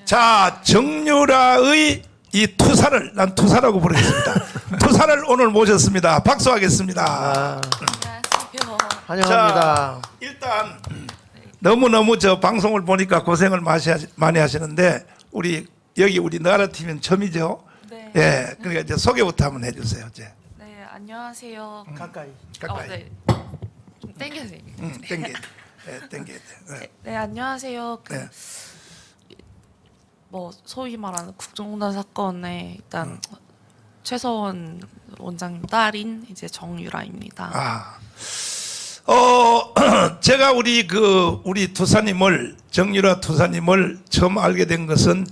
자, 정유라의 이 투사를 난 투사라고 부르겠습니다. 투사를 오늘 모셨습니다. 박수하겠습니다. 안녕하세요. 환영합니다. 자, 일단 너무너무 저 방송을 보니까 고생을 많이 하시는데 여기 우리 나라팀은 처음이죠? 네. 예, 그러니까 이제 소개부터 한번 해주세요. 이제. 네, 안녕하세요. 가까이. 가까이. 네. 좀 땡겨주세요. 땡겨. 예, 땡겨. 예. 네, 안녕하세요. 네. 뭐 소위 말하는 국정농단 사건에 일단 최서원 원장님 딸인 이제 정유라입니다. 아, 제가 우리 투사님을 정유라 투사님을 처음 알게 된 것은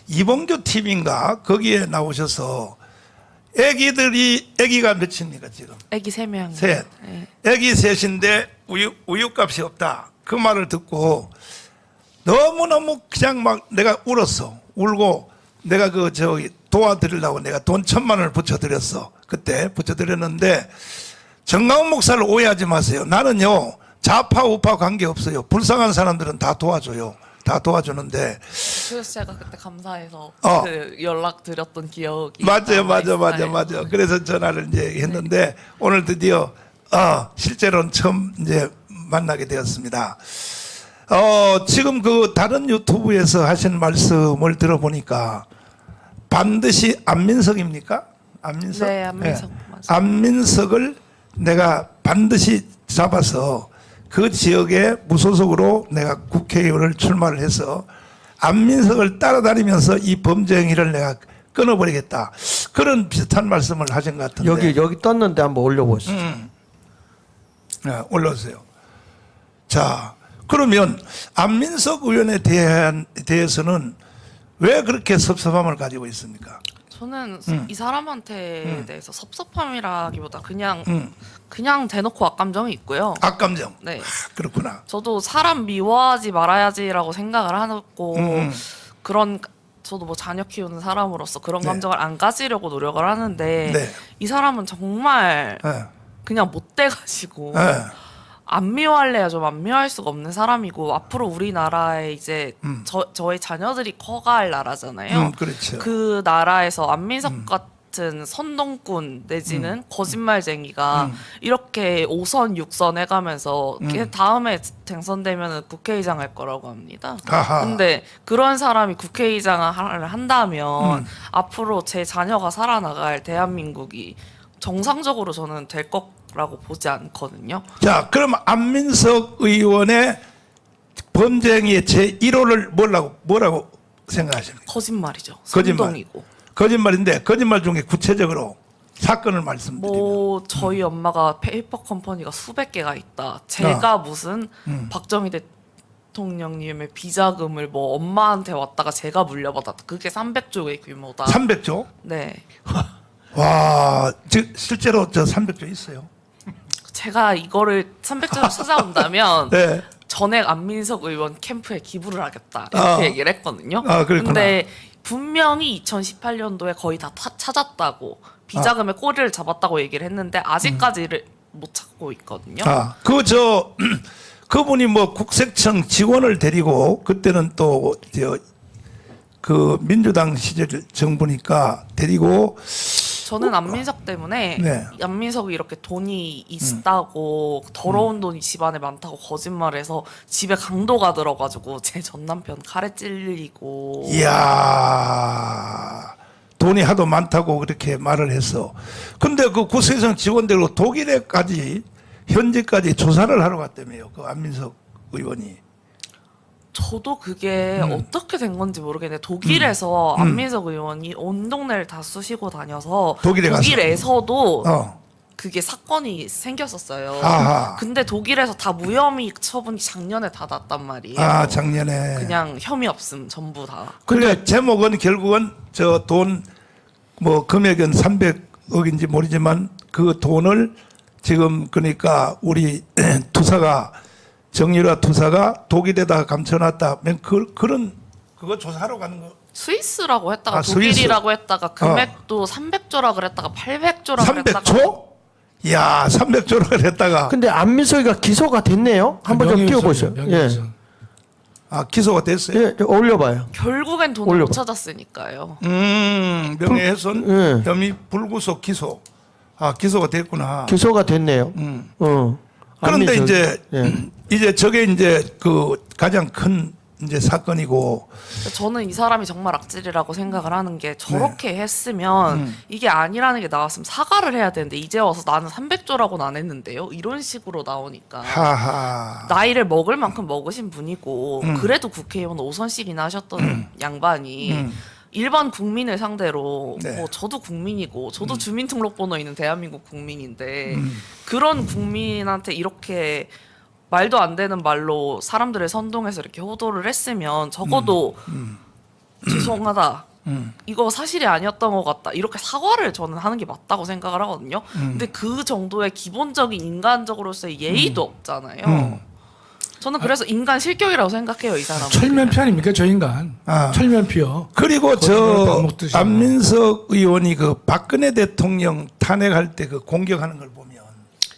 이봉규 TV인가 거기에 나오셔서 아기가 몇입니까 지금? 아기 3명. 셋. 네. 아기 셋인데 우유값이 없다. 그 말을 듣고 너무너무 그냥 막 내가 울었어. 울고 내가 도와드리려고 내가 돈 1,000만 원을 붙여드렸어. 그때 붙여드렸는데 정강훈 목사를 오해하지 마세요. 나는요 좌파 우파 관계없어요. 불쌍한 사람들은 다 도와줘요. 다 도와주는데 그래서 제가 그때 감사해서 어. 그 연락 드렸던 기억이 맞아요. 남아있어요. 그래서 전화를 이제 했는데 오늘 드디어 실제로는 처음 이제 만나게 되었습니다. 지금 다른 유튜브에서 하신 말씀을 들어보니까 반드시 안민석입니까? 안민석? 네, 안민석 맞아요. 안민석을 내가 반드시 잡아서 그 지역에 무소속으로 내가 국회의원을 출마를 해서 안민석을 따라다니면서 이 범죄 행위를 내가 끊어버리겠다. 그런 비슷한 말씀을 하신 것 같은데. 여기 떴는데 한번 올려보시죠. 네, 올라오세요. 자, 그러면 안민석 의원에 대해서는 왜 그렇게 섭섭함을 가지고 있습니까? 저는 이 사람한테 대해서 섭섭함이라기보다 그냥 대놓고 악감정이 있고요. 악감정. 네. 그렇구나. 저도 사람 미워하지 말아야지라고 생각을 하고 그런 저도 뭐 자녀 키우는 사람으로서 그런 네. 감정을 안 가지려고 노력을 하는데 네. 이 사람은 정말 네. 그냥 못돼가지고 네. 안 미워할래야 좀 안 미워할 수가 없는 사람이고 앞으로 우리나라에 이제 저의 자녀들이 커갈 나라잖아요. 그렇죠. 그 나라에서 안민석 같은 선동꾼 내지는 거짓말쟁이가 이렇게 5선 6선 해가면서 걔 다음에 당선되면 국회의장 할 거라고 합니다. 아하. 근데 그런 사람이 국회의장을 한다면 앞으로 제 자녀가 살아나갈 대한민국이 정상적으로 저는 될 거라고 보지 않거든요. 자, 그럼 안민석 의원의 범죄 행위의 제1호를 뭐라고 생각하십니까? 거짓말이죠. 거짓말. 선동이고. 거짓말인데 거짓말 중에 구체적으로 사건을 말씀드리면 뭐 저희 엄마가 페이퍼 컴퍼니가 수백 개가 있다. 제가 무슨 박정희 대통령님의 비자금을 뭐 엄마한테 왔다가 제가 물려받았다. 그게 300조의 규모다. 300조? 네. 와, 실제로 저 300조 있어요. 제가 이거를 300조를 찾아온다면 네. 전액 안민석 의원 캠프에 기부를 하겠다. 이렇게 얘기를 했거든요. 그렇구나. 근데 분명히 2018년도에 거의 다 찾았다고 비자금의 꼬리를 잡았다고 얘기를 했는데 아직까지를 못 찾고 있거든요. 그분이 뭐 국세청 직원을 데리고 그때는 또 민주당 시절 정부니까 데리고 저는 안민석 때문에 네. 안민석이 이렇게 돈이 있다고 더러운 돈이 집안에 많다고 거짓말해서 집에 강도가 들어가지고 제 전 남편 칼에 찔리고 이야, 돈이 하도 많다고 그렇게 말을 했어. 근데 그 국세청 직원들로 독일에까지 현재까지 조사를 하러 갔다며요. 그 안민석 의원이. 저도 그게 어떻게 된 건지 모르겠는데 독일에서 안민석 의원이 온 동네를 다 쑤시고 다녀서 독일에 가서? 독일에서도 어. 그게 사건이 생겼었어요. 아하. 근데 독일에서 다 무혐의 처분이 작년에 다 났단 말이에요. 작년에. 그냥 혐의 없음 전부 다. 근데 제목은 결국은 저 돈 뭐 금액은 300억인지 모르지만 그 돈을 지금 그러니까 우리 투사가 정유라 투사가 독일에다 감춰놨다. 그거 조사하러 가는 거. 스위스라고 했다가 스위스. 독일이라고 했다가 금액도 300조라 그랬다가 800조라 그랬다가 300조? 이야, 300조를 했다가. 근데 안민석이가 기소가 됐네요. 한번 좀 띄워보세요. 예. 아, 기소가 됐어요? 예, 올려봐요. 결국엔 돈을 올려봐. 못 찾았으니까요. 명예훼손 예. 혐의 불구속 기소. 아, 기소가 됐구나. 기소가 됐네요. 그런데 안민석. 이제 예. 이제 저게 이제 그 가장 큰 이제 사건이고 저는 이 사람이 정말 악질이라고 생각을 하는 게 저렇게 네. 했으면 이게 아니라는 게 나왔으면 사과를 해야 되는데 이제 와서 나는 300조라고는 안 했는데요. 이런 식으로 나오니까 하하. 나이를 먹을 만큼 먹으신 분이고 그래도 국회의원 5선씩이나 하셨던 양반이 일반 국민을 상대로 네. 뭐 저도 국민이고 저도 주민등록번호 있는 대한민국 국민인데 그런 국민한테 이렇게 말도 안 되는 말로 사람들을 선동해서 이렇게 호도를 했으면 적어도 죄송하다. 이거 사실이 아니었던 것 같다. 이렇게 사과를 저는 하는 게 맞다고 생각을 하거든요. 근데 그 정도의 기본적인 인간적으로서의 예의도 없잖아요. 저는 그래서 인간 실격이라고 생각해요, 이 사람은. 철면피 아닙니까 저 인간? 아. 철면피요. 그리고 밥 저 먹듯이. 안민석 의원이 그 박근혜 대통령 탄핵할 때 그 공격하는 걸 보면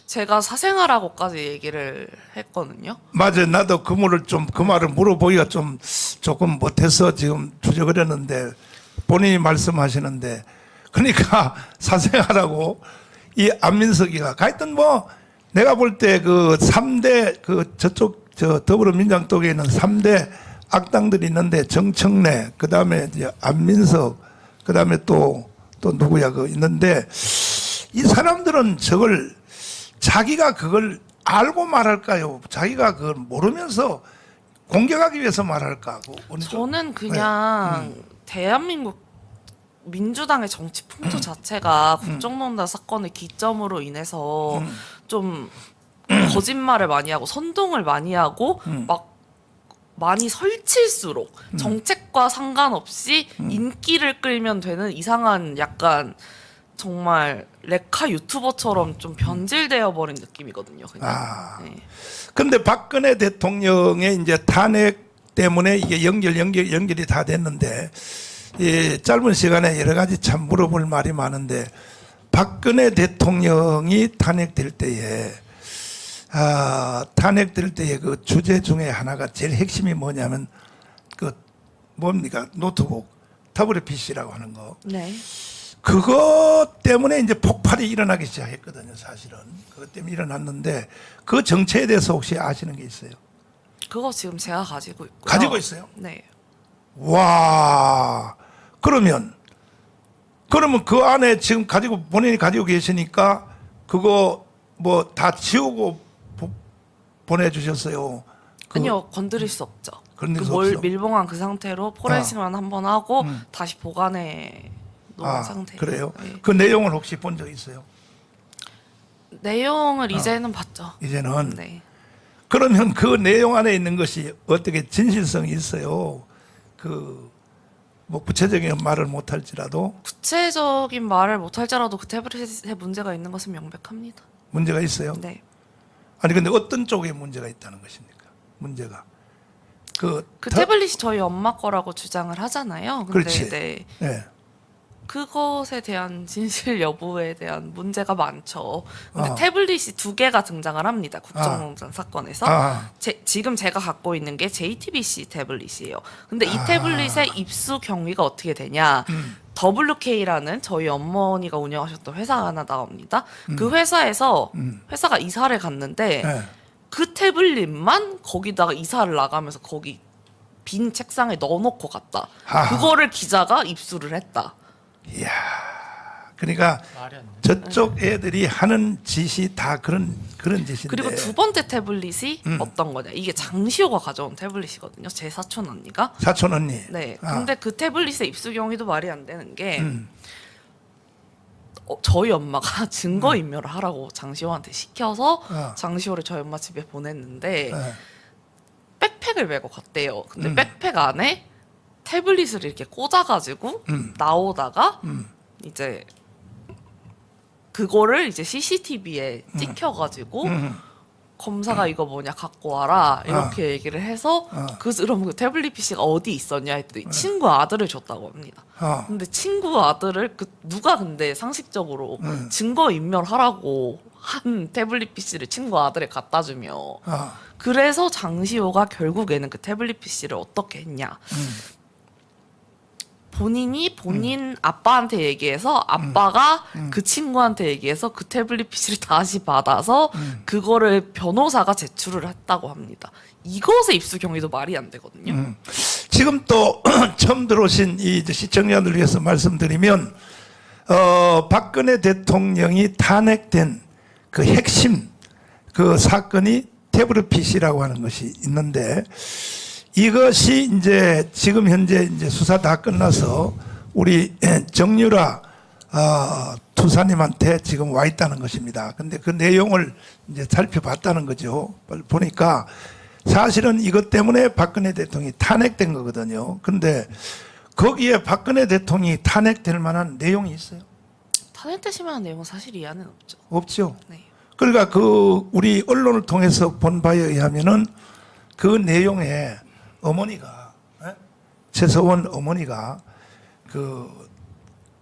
제가 사생활하고까지 얘기를 했거든요. 맞아. 나도 그 말을 물어보기가 좀 조금 못해서 지금 주저거렸는데 본인이 말씀하시는데 그러니까 사생활하고 이 안민석이가 하여튼 뭐 내가 볼 때 그 3대 그 저쪽 저 더불어민주당 쪽에 있는 3대 악당들이 있는데 정청래 그다음에 이제 안민석 그다음에 또 누구야 그 있는데 이 사람들은 저걸 자기가 그걸 알고 말할까요? 자기가 그걸 모르면서 공격하기 위해서 말할까? 어느 쪽? 저는 그냥 대한민국 민주당의 정치 풍토 자체가 국정농단 사건의 기점으로 인해서 좀 거짓말을 많이 하고 선동을 많이 하고 막 많이 설칠수록 정책과 상관없이 인기를 끌면 되는 이상한 약간 정말 레카 유튜버처럼 좀 변질되어 버린 느낌이거든요. 그냥. 아. 네. 근데 박근혜 대통령의 이제 탄핵 때문에 이게 연결이 다 됐는데 이 짧은 시간에 여러 가지 참 물어볼 말이 많은데 박근혜 대통령이 탄핵될 때에 탄핵될 때의 그 주제 중에 하나가 제일 핵심이 뭐냐면 그 뭡니까 노트북 WPC라고 하는 거. 네. 그것 때문에 이제 폭발이 일어나기 시작했거든요, 사실은. 그것 때문에 일어났는데 그 정체에 대해서 혹시 아시는 게 있어요? 그거 지금 제가 가지고 있고요. 가지고 있어요? 네. 와, 그러면 그 안에 지금 본인이 가지고 계시니까 그거 뭐 다 지우고 보내주셨어요. 아니요, 건드릴 수 없죠. 건드릴 수 뭘 없어? 밀봉한 그 상태로 포렌식만 한번 하고 다시 보관해 놓은 상태. 그래요? 네. 그 내용을 혹시 본 적 있어요? 내용을 이제는 봤죠. 이제는? 네. 그러면 그 내용 안에 있는 것이 어떻게 진실성이 있어요? 뭐 구체적인 말을 못할지라도 구체적인 말을 못할지라도 그 태블릿에 문제가 있는 것은 명백합니다. 문제가 있어요? 네. 아니 근데 어떤 쪽에 문제가 있다는 것입니까? 문제가 그 태블릿이 저희 엄마 거라고 주장을 하잖아요. 근데 그렇지. 네. 네. 그것에 대한 진실 여부에 대한 문제가 많죠. 근데 아. 태블릿이 2개가 등장을 합니다. 국정농단 사건에서. 아. 지금 제가 갖고 있는 게 JTBC 태블릿이에요. 근데 이 아. 태블릿의 입수 경위가 어떻게 되냐? WK라는 저희 어머니가 운영하셨던 회사가 하나 나옵니다. 그 회사에서 회사가 이사를 갔는데 네. 그 태블릿만 거기다가 이사를 나가면서 거기 빈 책상에 넣어놓고 갔다. 아하. 그거를 기자가 입수를 했다. 이야. 그러니까 저쪽 애들이 하는 짓이 다 그런 짓인데. 그리고 두 번째 태블릿이 어떤 거냐? 이게 장시호가 가져온 태블릿이거든요. 제 사촌 언니가. 사촌 언니. 네. 아. 근데 그 태블릿의 입수 경위도 말이 안 되는 게 저희 엄마가 증거 인멸을 하라고 장시호한테 시켜서 장시호를 저희 엄마 집에 보냈는데 네. 백팩을 메고 갔대요. 근데 백팩 안에 태블릿을 이렇게 꽂아가지고 나오다가 이제 그거를 이제 CCTV에 찍혀가지고 검사가 이거 뭐냐 갖고 와라 이렇게 얘기를 해서 그럼 그 태블릿 PC가 어디 있었냐 했더니 친구 아들을 줬다고 합니다. 근데 친구 아들을 누가 근데 상식적으로 증거 인멸하라고 한 태블릿 PC를 친구 아들에 갖다 주며 어. 그래서 장시호가 결국에는 그 태블릿 PC를 어떻게 했냐. 본인이 본인 아빠한테 얘기해서 아빠가 그 친구한테 얘기해서 그 태블릿 PC를 다시 받아서 그거를 변호사가 제출을 했다고 합니다. 이것의 입수 경위도 말이 안 되거든요. 지금 또 처음 들어오신 이 이제 시청자들 위해서 말씀드리면 박근혜 대통령이 탄핵된 그 핵심 그 사건이 태블릿 PC라고 하는 것이 있는데 이것이 이제 지금 현재 이제 수사 다 끝나서 우리 정유라 투사님한테 지금 와 있다는 것입니다. 근데 그 내용을 이제 살펴봤다는 거죠. 보니까 사실은 이것 때문에 박근혜 대통령이 탄핵된 거거든요. 근데 거기에 박근혜 대통령이 탄핵될 만한 내용이 있어요? 탄핵되실 만한 내용은 사실 이 안에는 없죠. 없죠. 네. 그러니까 그 우리 언론을 통해서 본 바에 의하면은 그 내용에 어머니가 최서원 어머니가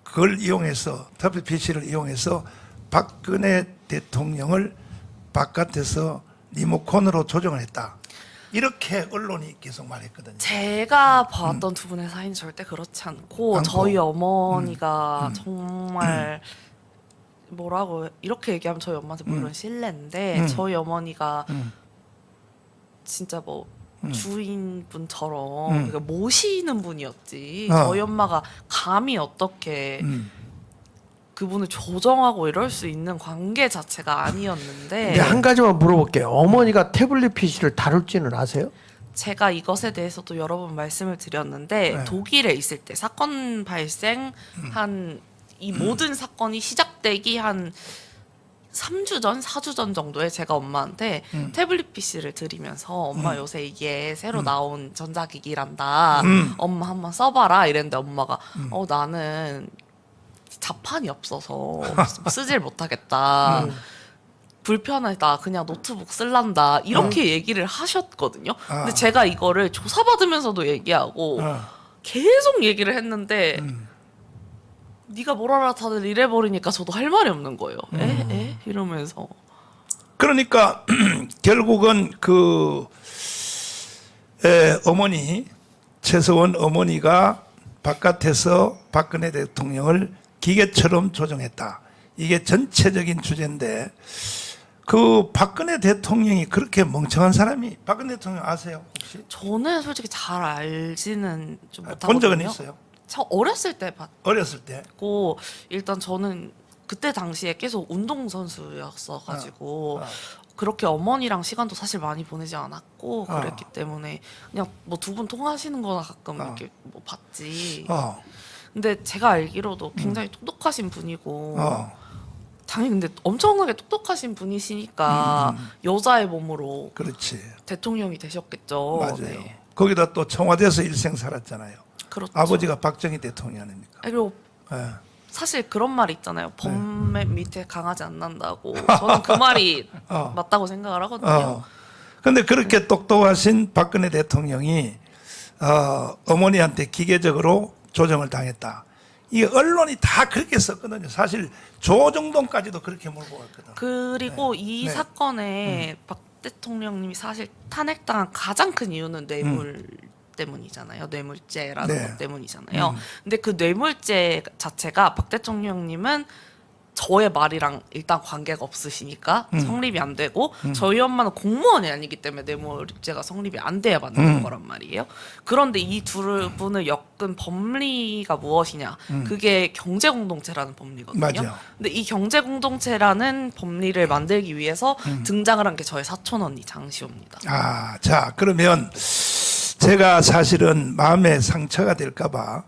그걸 이용해서 태블릿 PC를 이용해서 박근혜 대통령을 바깥에서 리모컨으로 조정을 했다. 이렇게 언론이 계속 말했거든요. 제가 봤던 두 분의 사이는 절대 그렇지 않고 저희 어머니가 정말 뭐라고 이렇게 얘기하면 저희 엄마한테 물론 실례인데 저희 어머니가 진짜 뭐 주인분처럼 그러니까 모시는 분이었지 저희 엄마가 감히 어떻게 그분을 조정하고 이럴 수 있는 관계 자체가 아니었는데 근데 한 가지만 물어볼게요. 어머니가 태블릿 PC를 다룰지는 아세요? 제가 이것에 대해서도 여러 번 말씀을 드렸는데 네. 독일에 있을 때 사건 발생 한 이 모든 사건이 시작되기 한 3주 전, 4주 전 정도에 제가 엄마한테 태블릿 PC를 드리면서 엄마 요새 이게 새로 나온 전자기기란다. 엄마 한번 써봐라 이랬는데 엄마가 나는 자판이 없어서 쓰질 못하겠다. 불편하다. 그냥 노트북 쓸란다. 이렇게 얘기를 하셨거든요. 근데 제가 이거를 조사받으면서도 얘기하고 계속 얘기를 했는데 네가 뭘 알아 다들 이래버리니까 저도 할 말이 없는 거예요. 에? 이러면서. 그러니까 결국은 그 어머니 최서원 어머니가 바깥에서 박근혜 대통령을 기계처럼 조정했다. 이게 전체적인 주제인데 그 박근혜 대통령이 그렇게 멍청한 사람이 박근혜 대통령 아세요 혹시? 저는 솔직히 잘 알지는 좀 본 못하거든요. 적은 있어요? 저 어렸을 때 어렸을 때. 봤고 일단 저는 그때 당시에 계속 운동선수였어가지고 그렇게 어머니랑 시간도 사실 많이 보내지 않았고 그랬기 때문에 그냥 뭐 두 분 통화하시는 거나 가끔 이렇게 뭐 봤지. 근데 제가 알기로도 굉장히 똑똑하신 분이고 당연히 근데 엄청나게 똑똑하신 분이시니까 여자의 몸으로 그렇지. 대통령이 되셨겠죠. 맞아요. 네. 거기다 또 청와대에서 일생 살았잖아요. 그렇죠. 아버지가 박정희 대통령 아닙니까? 그리고 예. 사실 그런 말 있잖아요. 범 밑에 강아지 안 난다고. 저는 그 말이 맞다고 생각을 하거든요. 근데 그렇게 똑똑하신 박근혜 대통령이 어머니한테 기계적으로 조정을 당했다. 이 언론이 다 그렇게 썼거든요. 사실 조정동까지도 그렇게 몰고 갔거든. 그리고 이 네. 사건에 박 대통령님이 사실 탄핵당한 가장 큰 이유는 뇌물 때문이잖아요. 뇌물죄라는 네. 것 때문이잖아요. 근데 그 뇌물죄 자체가 박 대통령님은 저의 말이랑 일단 관계가 없으시니까 성립이 안 되고 저희 엄마는 공무원이 아니기 때문에 뇌물죄가 성립이 안 돼야 받는 거란 말이에요. 그런데 이 두 분을 엮은 법리가 무엇이냐? 그게 경제공동체라는 법리거든요. 맞아요. 근데 이 경제공동체라는 법리를 만들기 위해서 등장을 한 게 저의 사촌 언니 장시호입니다. 자 그러면 제가 사실은 마음에 상처가 될까봐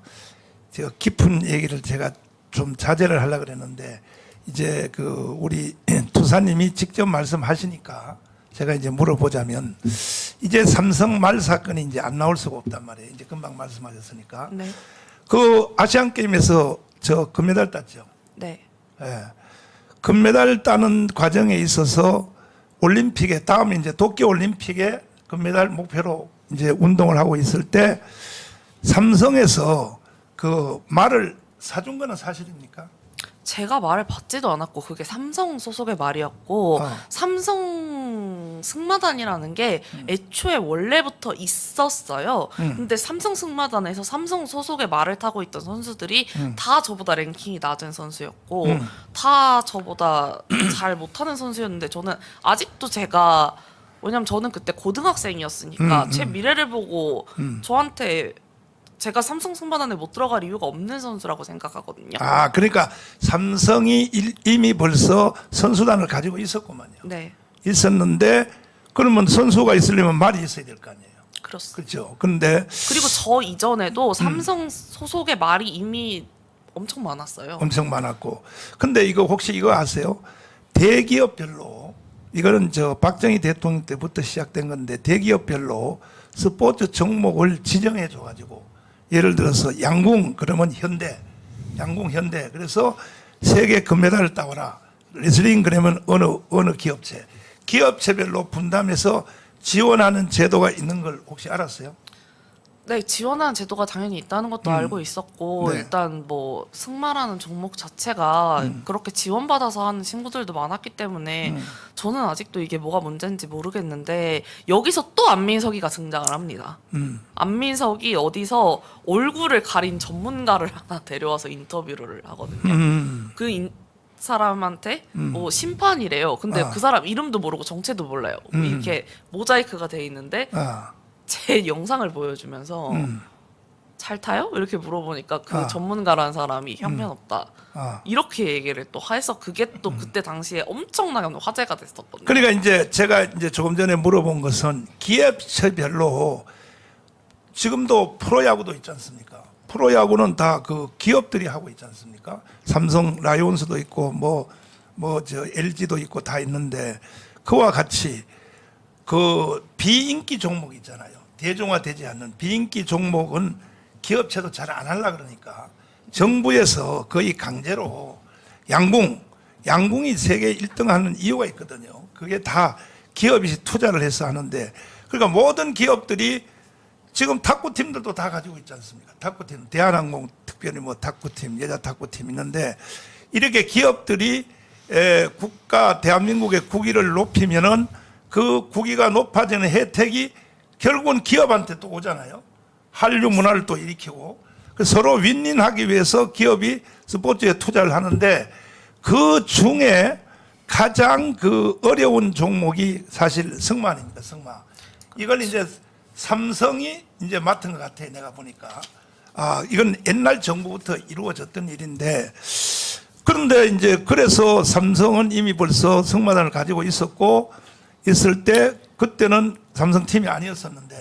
제가 깊은 얘기를 제가 좀 자제를 하려고 그랬는데 이제 그 우리 투사님이 직접 말씀하시니까 제가 이제 물어보자면 이제 삼성 말 사건이 이제 안 나올 수가 없단 말이에요. 이제 금방 말씀하셨으니까 네. 그 아시안 게임에서 저 금메달 땄죠. 네. 예. 금메달 따는 과정에 있어서 올림픽에 다음 이제 도쿄 올림픽에 금메달 목표로 이제 운동을 하고 있을 때 삼성에서 그 말을 사준 거는 사실입니까? 제가 말을 받지도 않았고 그게 삼성 소속의 말이었고 어. 삼성 승마단이라는 게 애초에 원래부터 있었어요. 근데 삼성 승마단에서 삼성 소속의 말을 타고 있던 선수들이 다 저보다 랭킹이 낮은 선수였고 다 저보다 잘 못하는 선수였는데 저는 아직도 제가 왜냐면 저는 그때 고등학생이었으니까 제 미래를 보고 저한테 제가 삼성 승마단에 못 들어갈 이유가 없는 선수라고 생각하거든요. 아, 그러니까 삼성이 이미 벌써 선수단을 가지고 있었구만요. 네, 있었는데 그러면 선수가 있으려면 말이 있어야 될 거 아니에요. 그렇습니다. 그렇죠. 그런데 그리고 저 이전에도 삼성 소속의 말이 이미 엄청 많았어요. 엄청 많았고. 근데 이거 혹시 이거 아세요? 대기업별로 이거는 저 박정희 대통령 때부터 시작된 건데 대기업별로 스포츠 종목을 지정해 줘 가지고 예를 들어서 양궁 그러면 양궁 현대 그래서 세계 금메달을 따와라. 레슬링 그러면 어느 기업체별로 분담해서 지원하는 제도가 있는 걸 혹시 알았어요? 네, 지원하는 제도가 당연히 있다는 것도 알고 있었고 네. 일단 뭐 승마라는 종목 자체가 그렇게 지원받아서 하는 친구들도 많았기 때문에 저는 아직도 이게 뭐가 문제인지 모르겠는데 여기서 또 안민석이가 등장을 합니다. 안민석이 어디서 얼굴을 가린 전문가를 하나 데려와서 인터뷰를 하거든요. 사람한테 뭐 심판이래요. 근데 그 사람 이름도 모르고 정체도 몰라요. 이렇게 모자이크가 돼 있는데 아, 제 영상을 보여주면서 잘 타요? 이렇게 물어보니까 그 전문가라는 사람이 형편없다. 아. 이렇게 얘기를 또 해서 그게 또 그때 당시에 엄청나게 화제가 됐었거든요. 그러니까 이제 제가 이제 조금 전에 물어본 것은 기업체별로 지금도 프로야구도 있지 않습니까? 프로야구는 다 그 기업들이 하고 있지 않습니까? 삼성 라이온스도 있고 저 LG도 있고 다 있는데 그와 같이 그 비인기 종목 있잖아요. 대중화되지 않는 비인기 종목은 기업체도 잘 안 하려고 그러니까 정부에서 거의 강제로 양궁이 세계 1등 하는 이유가 있거든요. 그게 다 기업이 투자를 해서 하는데 그러니까 모든 기업들이 지금 탁구팀들도 다 가지고 있지 않습니까? 탁구팀, 대한항공 특별히 뭐 탁구팀, 여자 탁구팀 있는데 이렇게 기업들이 대한민국의 국위를 높이면은 그 국위가 높아지는 혜택이 결국은 기업한테 또 오잖아요. 한류 문화를 또 일으키고 서로 윈윈하기 위해서 기업이 스포츠에 투자를 하는데 그 중에 가장 그 어려운 종목이 사실 승마입니다. 승마. 이걸 이제 삼성이 이제 맡은 것 같아요. 내가 보니까. 아, 이건 옛날 정부부터 이루어졌던 일인데 그런데 이제 그래서 삼성은 이미 벌써 승마단을 가지고 있을 때 그때는 삼성팀이 아니었었는데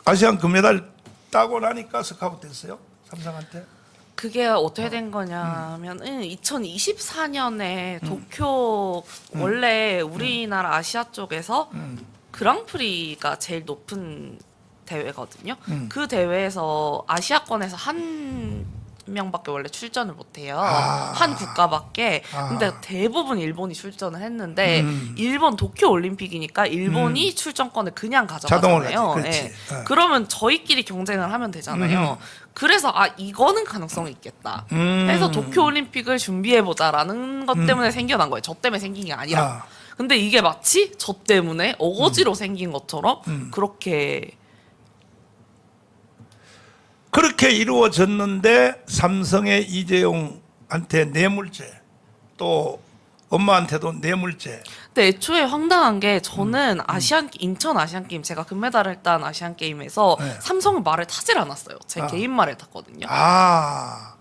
아시안 금메달 따고 나니까 스카우트 됐어요. 삼성한테. 그게 어떻게 된 거냐면은 2024년에 도쿄 원래 우리나라 아시아 쪽에서 그랑프리가 제일 높은 대회거든요. 그 대회에서 아시아권에서 한 명밖에 원래 출전을 못해요. 한 국가밖에. 근데 대부분 일본이 출전을 했는데 일본 도쿄 올림픽이니까 일본이 출전권을 그냥 자동으로 가져가잖아요. 하지. 그렇지. 예. 그러면 저희끼리 경쟁을 하면 되잖아요. 그래서 이거는 가능성이 있겠다. 해서 도쿄 올림픽을 준비해 보자라는 것 때문에 생겨난 거예요. 저 때문에 생긴 게 아니라. 근데 이게 마치 저 때문에 어거지로 생긴 것처럼 그렇게 이루어졌는데 삼성의 이재용한테 뇌물죄 또 엄마한테도 뇌물죄. 근데 애초에 황당한 게 저는 인천 아시안 게임 제가 금메달을 딴 아시안 게임에서 네. 삼성은 말을 타질 않았어요. 제 개인 말을 탔거든요. 아,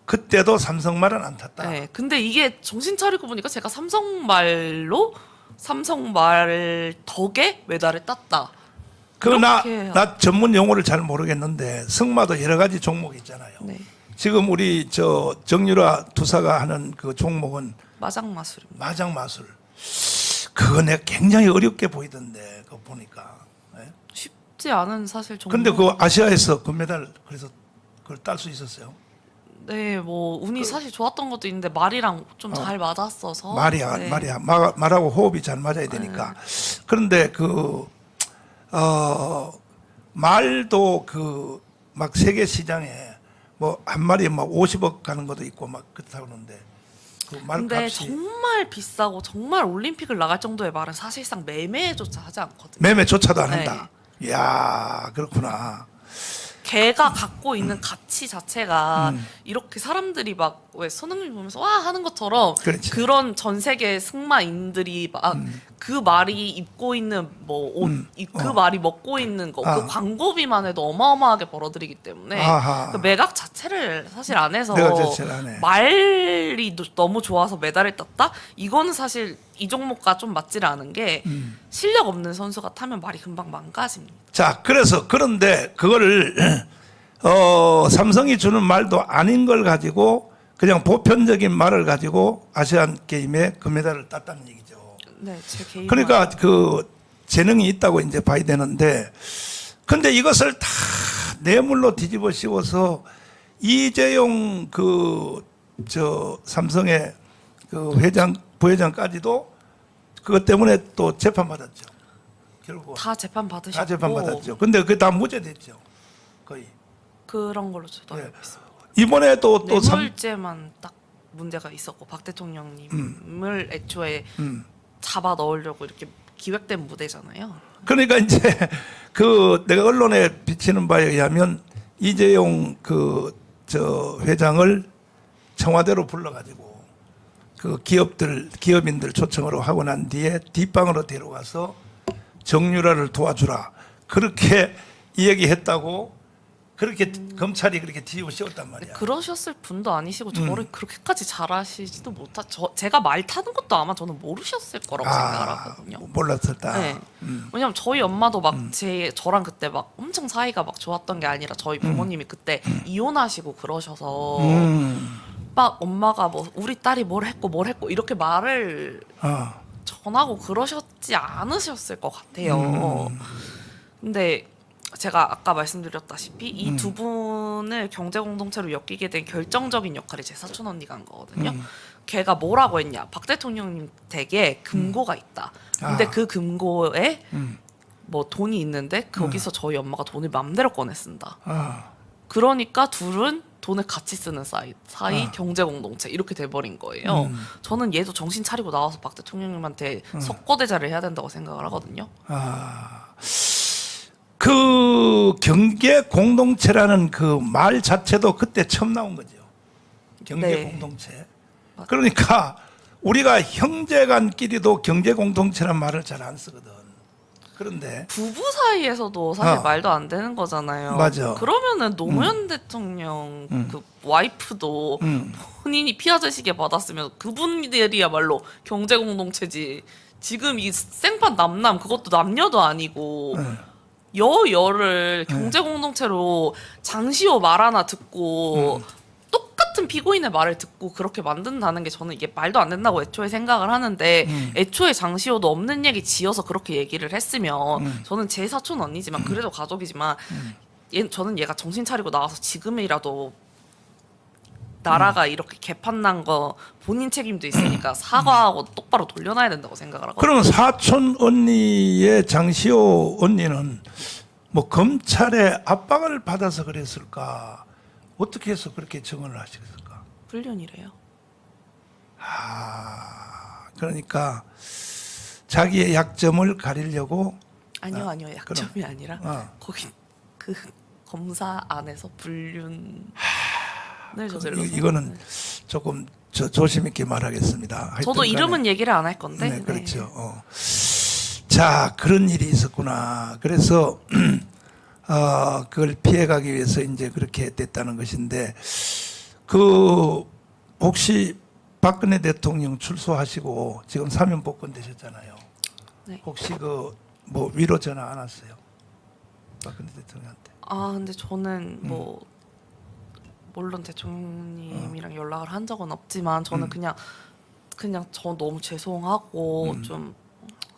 그때도 삼성 말은 안 탔다. 네, 근데 이게 정신 차리고 보니까 제가 삼성 말 덕에 메달을 땄다. 나 그렇게 전문 용어를 잘 모르겠는데 승마도 여러 가지 종목이 있잖아요. 네, 지금 우리 저 정유라 투사가 하는 그 종목은 마장마술입니다. 마장마술. 그거 내가 굉장히 어렵게 보이던데 그거 보니까. 네? 쉽지 않은 사실 종목. 근데 그 아시아에서 금메달 그래서 그걸 딸 수 있었어요. 네, 뭐 운이 사실 좋았던 것도 있는데 말이랑 좀 잘 맞았어서. 말이야. 네. 말하고 호흡이 잘 맞아야 되니까. 그런데 말도 막 세계 시장에 뭐 한 마리에 막 50억 가는 것도 있고 막 그렇다고 그러는데 그 근데 말값이 정말 비싸고 정말 올림픽을 나갈 정도의 말은 사실상 매매조차 하지 않거든요. 매매조차도 안 네. 한다. 이야 그렇구나. 걔가 갖고 있는 가치 자체가 이렇게 사람들이 막 왜 손흥민 보면서 와 하는 것처럼 그렇지. 그런 전 세계 승마인들이 막 그 말이 입고 있는 뭐 옷, 그 말이 먹고 있는 거, 그 광고비만 해도 어마어마하게 벌어들이기 때문에 아하. 그 매각 자체를 사실 안 해서 매각 자체를 안 해. 말이 너무 좋아서 메달을 땄다? 이거는 사실 이 종목과 좀 맞지를 않은 게 실력 없는 선수가 타면 말이 금방 망가집니다. 자 그래서 그런데 그거를 삼성이 주는 말도 아닌 걸 가지고 그냥 보편적인 말을 가지고 아시안 게임에 금메달을 땄다는 얘기죠. 네, 제 개인 그러니까 그 재능이 있다고 이제 봐야 되는데, 근데 이것을 다 뇌물로 뒤집어 씌워서 이재용 삼성의 그 부회장까지도 그것 때문에 또 재판 받았죠. 결국 다 재판 받으셨고 다 재판 받았죠. 근데 그게 다 무죄됐죠. 거의. 그런 걸로 저도 네. 알고 있습니다. 이번에 또 뇌물죄만 딱 문제가 있었고 박 대통령님을 애초에 잡아 넣으려고 이렇게 기획된 무대잖아요. 그러니까 이제 그 내가 언론에 비치는 바에 의하면 이재용 회장을 청와대로 불러가지고 그 기업인들 초청으로 하고 난 뒤에 뒷방으로 데려가서 정유라를 도와주라 그렇게 이야기했다고 그렇게 검찰이 그렇게 뒤집어 씌웠단 말이야. 그러셨을 분도 아니시고 저를 그렇게까지 잘하시지도 제가 말 타는 것도 아마 저는 모르셨을 거라고 생각을 하거든요. 몰랐었다. 네. 왜냐면 저희 엄마도 막 저랑 그때 막 엄청 사이가 막 좋았던 게 아니라 저희 부모님이 그때 이혼하시고 그러셔서 막 엄마가 뭐 우리 딸이 뭘 했고 이렇게 말을 전하고 그러셨지 않으셨을 것 같아요. 근데 제가 아까 말씀드렸다시피 이 두 분을 경제 공동체로 엮이게 된 결정적인 역할이 제 사촌 언니가 한 거거든요. 걔가 뭐라고 했냐? 박 대통령님 댁에 금고가 있다. 근데 그 금고에 뭐 돈이 있는데 거기서 저희 엄마가 돈을 맘대로 꺼내 쓴다. 그러니까 둘은 돈을 같이 쓰는 사이 경제 공동체 이렇게 돼버린 거예요. 저는 얘도 정신 차리고 나와서 박 대통령님한테 석고대자를 해야 된다고 생각을 하거든요. 그 경제 공동체라는 그 말 자체도 그때 처음 나온 거죠. 경제 네. 공동체. 그러니까 우리가 형제간끼리도 경제 공동체란 말을 잘 안 쓰거든. 그런데 부부 사이에서도 사실 말도 안 되는 거잖아요. 맞아. 그러면은 노무현 대통령 그 와이프도 본인이 피아자식에 받았으면 그분들이야말로 경제 공동체지. 지금 이 생판 남남 그것도 남녀도 아니고 여를 경제 공동체로 장시호 말 하나 듣고 똑같은 피고인의 말을 듣고 그렇게 만든다는 게 저는 이게 말도 안 된다고 애초에 생각을 하는데 애초에 장시호도 없는 얘기 지어서 그렇게 얘기를 했으면 저는 제 사촌 언니지만 그래도 가족이지만 저는 얘가 정신 차리고 나와서 지금이라도 나라가 이렇게 개판난 거 본인 책임도 있으니까 사과하고 똑바로 돌려놔야 된다고 생각을 하거든요. 그러면 사촌 언니의 장시호 언니는 뭐 검찰의 압박을 받아서 그랬을까? 어떻게 해서 그렇게 증언을 하셨을까? 불륜이래요. 그러니까 자기의 약점을 가리려고 아니요 약점이 아니라 거기 그 검사 안에서 불륜을 저질러서 이거는 조금 조심 있게 말하겠습니다. 저도 하여튼 이름은 간에. 얘기를 안 할 건데 네, 그렇죠. 자, 그런 일이 있었구나. 그래서 그걸 피해가기 위해서 이제 그렇게 됐다는 것인데, 그 혹시 박근혜 대통령 출소하시고 지금 사면 복권 되셨잖아요. 네. 혹시 그 뭐 위로 전화 안 왔어요? 박근혜 대통령한테. 근데 저는 뭐 물론 대통령님이랑 연락을 한 적은 없지만 저는 그냥 저 너무 죄송하고 좀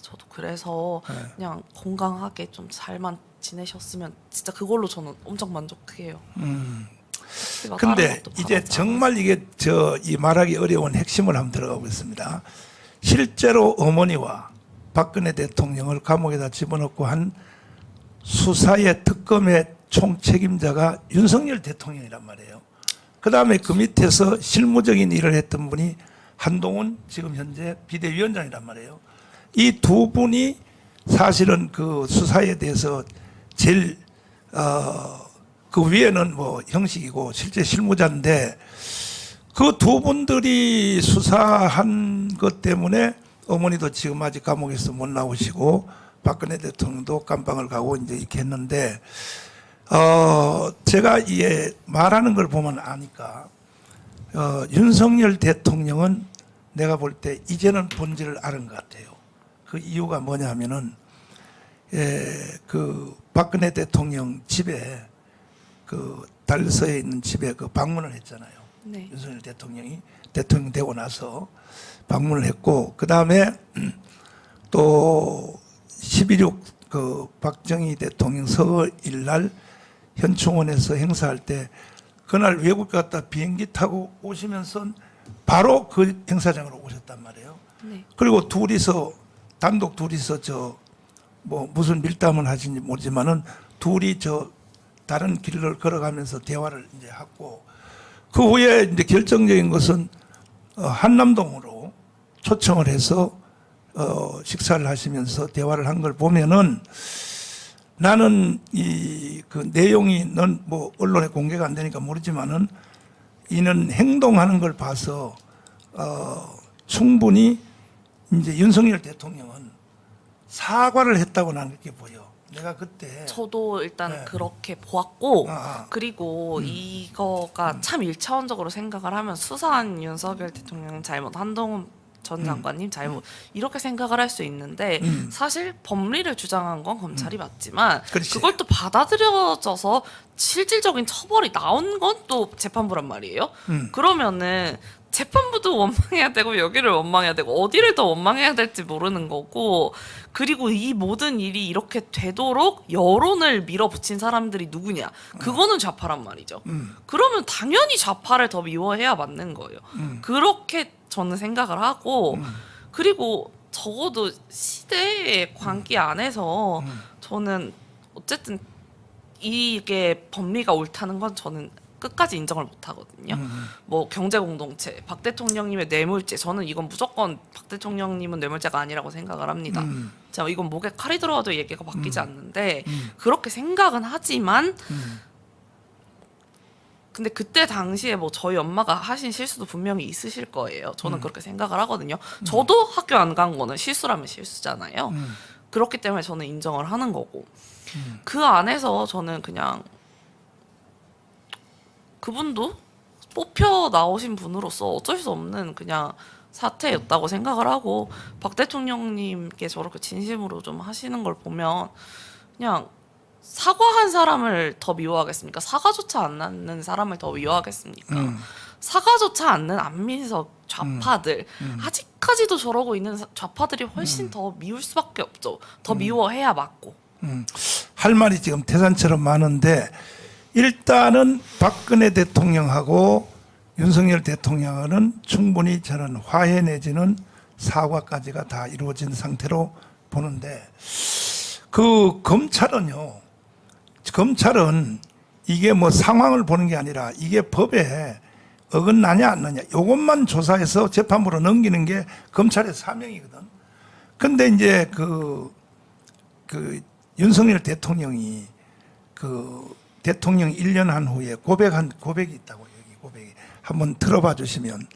저도 그래서 그냥 건강하게 좀 잘만 지내셨으면 진짜 그걸로 저는 엄청 만족해요. 근데 이제 정말 이게 이 말하기 어려운 핵심을 한번 들어가고 있습니다. 실제로 어머니와 박근혜 대통령을 감옥에다 집어넣고 한 수사의 특검의 총책임자가 윤석열 대통령이란 말이에요. 그 다음에 그 밑에서 실무적인 일을 했던 분이 한동훈 지금 현재 비대위원장이란 말이에요. 이 두 분이 사실은 그 수사에 대해서 제일 그 위에는 뭐 형식이고 실제 실무자인데 그 두 분들이 수사한 것 때문에 어머니도 지금 아직 감옥에서 못 나오시고 박근혜 대통령도 깜빵을 가고 이제 이렇게 했는데 제가 이게 말하는 걸 보면 아니까 윤석열 대통령은 내가 볼 때 이제는 본질을 아는 것 같아요. 그 이유가 뭐냐면은 그 박근혜 대통령 집에 그 달서에 있는 집에 그 방문을 했잖아요. 네. 윤석열 대통령이 대통령 되고 나서 방문을 했고 그 다음에 또 12.6 그 박정희 대통령 서거일 날 현충원에서 행사할 때 그날 외국 갔다 비행기 타고 오시면서 바로 그 행사장으로 오셨단 말이에요. 네. 그리고 둘이서 단독 둘이서 저 뭐 무슨 밀담을 하신지 모르지만은 둘이 저 다른 길을 걸어가면서 대화를 이제 하고 그 후에 이제 결정적인 것은 한남동으로 초청을 해서 식사를 하시면서 대화를 한 걸 보면은 나는 이 그 내용이 넌 뭐 언론에 공개가 안 되니까 모르지만은 이는 행동하는 걸 봐서 충분히 이제 윤석열 대통령은 사과를 했다고 나는 그렇게 보여. 내가 그때 저도 일단 네. 그렇게 보았고 아. 그리고 이거가 참 일차원적으로 생각을 하면 수사한 윤석열 대통령 잘못, 한동훈 전 장관님 잘못 이렇게 생각을 할 수 있는데 사실 법리를 주장한 건 검찰이 맞지만 그렇지. 그걸 또 받아들여져서 실질적인 처벌이 나온 건 또 재판부란 말이에요. 그러면은 재판부도 원망해야 되고 여기를 원망해야 되고 어디를 더 원망해야 될지 모르는 거고 그리고 이 모든 일이 이렇게 되도록 여론을 밀어붙인 사람들이 누구냐 그거는 좌파란 말이죠. 그러면 당연히 좌파를 더 미워해야 맞는 거예요. 그렇게 저는 생각을 하고 그리고 적어도 시대의 광기 안에서 저는 어쨌든 이게 법리가 옳다는 건 저는 끝까지 인정을 못 하거든요. 뭐 경제 공동체, 박 대통령님의 뇌물죄, 저는 이건 무조건 박 대통령님은 뇌물죄가 아니라고 생각을 합니다. 자, 이건 목에 칼이 들어와도 얘기가 바뀌지 않는데 그렇게 생각은 하지만 근데 그때 당시에 뭐 저희 엄마가 하신 실수도 분명히 있으실 거예요. 저는 그렇게 생각을 하거든요. 저도 학교 안 간 거는 실수라면 실수잖아요. 그렇기 때문에 저는 인정을 하는 거고 그 안에서 저는 그냥 그분도 뽑혀 나오신 분으로서 어쩔 수 없는 그냥 사태였다고 생각을 하고 박 대통령님께 저렇게 진심으로 좀 하시는 걸 보면 그냥 사과한 사람을 더 미워하겠습니까? 사과조차 안 하는 사람을 더 미워하겠습니까? 사과조차 않는 안민석 좌파들 아직까지도 저러고 있는 좌파들이 훨씬 더 미울 수밖에 없죠. 더 미워해야 맞고. 할 말이 지금 태산처럼 많은데 일단은 박근혜 대통령하고 윤석열 대통령은 충분히 저는 화해 내지는 사과까지가 다 이루어진 상태로 보는데 그 검찰은 이게 뭐 상황을 보는 게 아니라 이게 법에 어긋나냐 안 나냐 이것만 조사해서 재판부로 넘기는 게 검찰의 사명이거든. 근데 이제 그 윤석열 대통령이 그 대통령 1년 한 후에 고백이 있다고 여기 고백이 한번 들어봐 주시면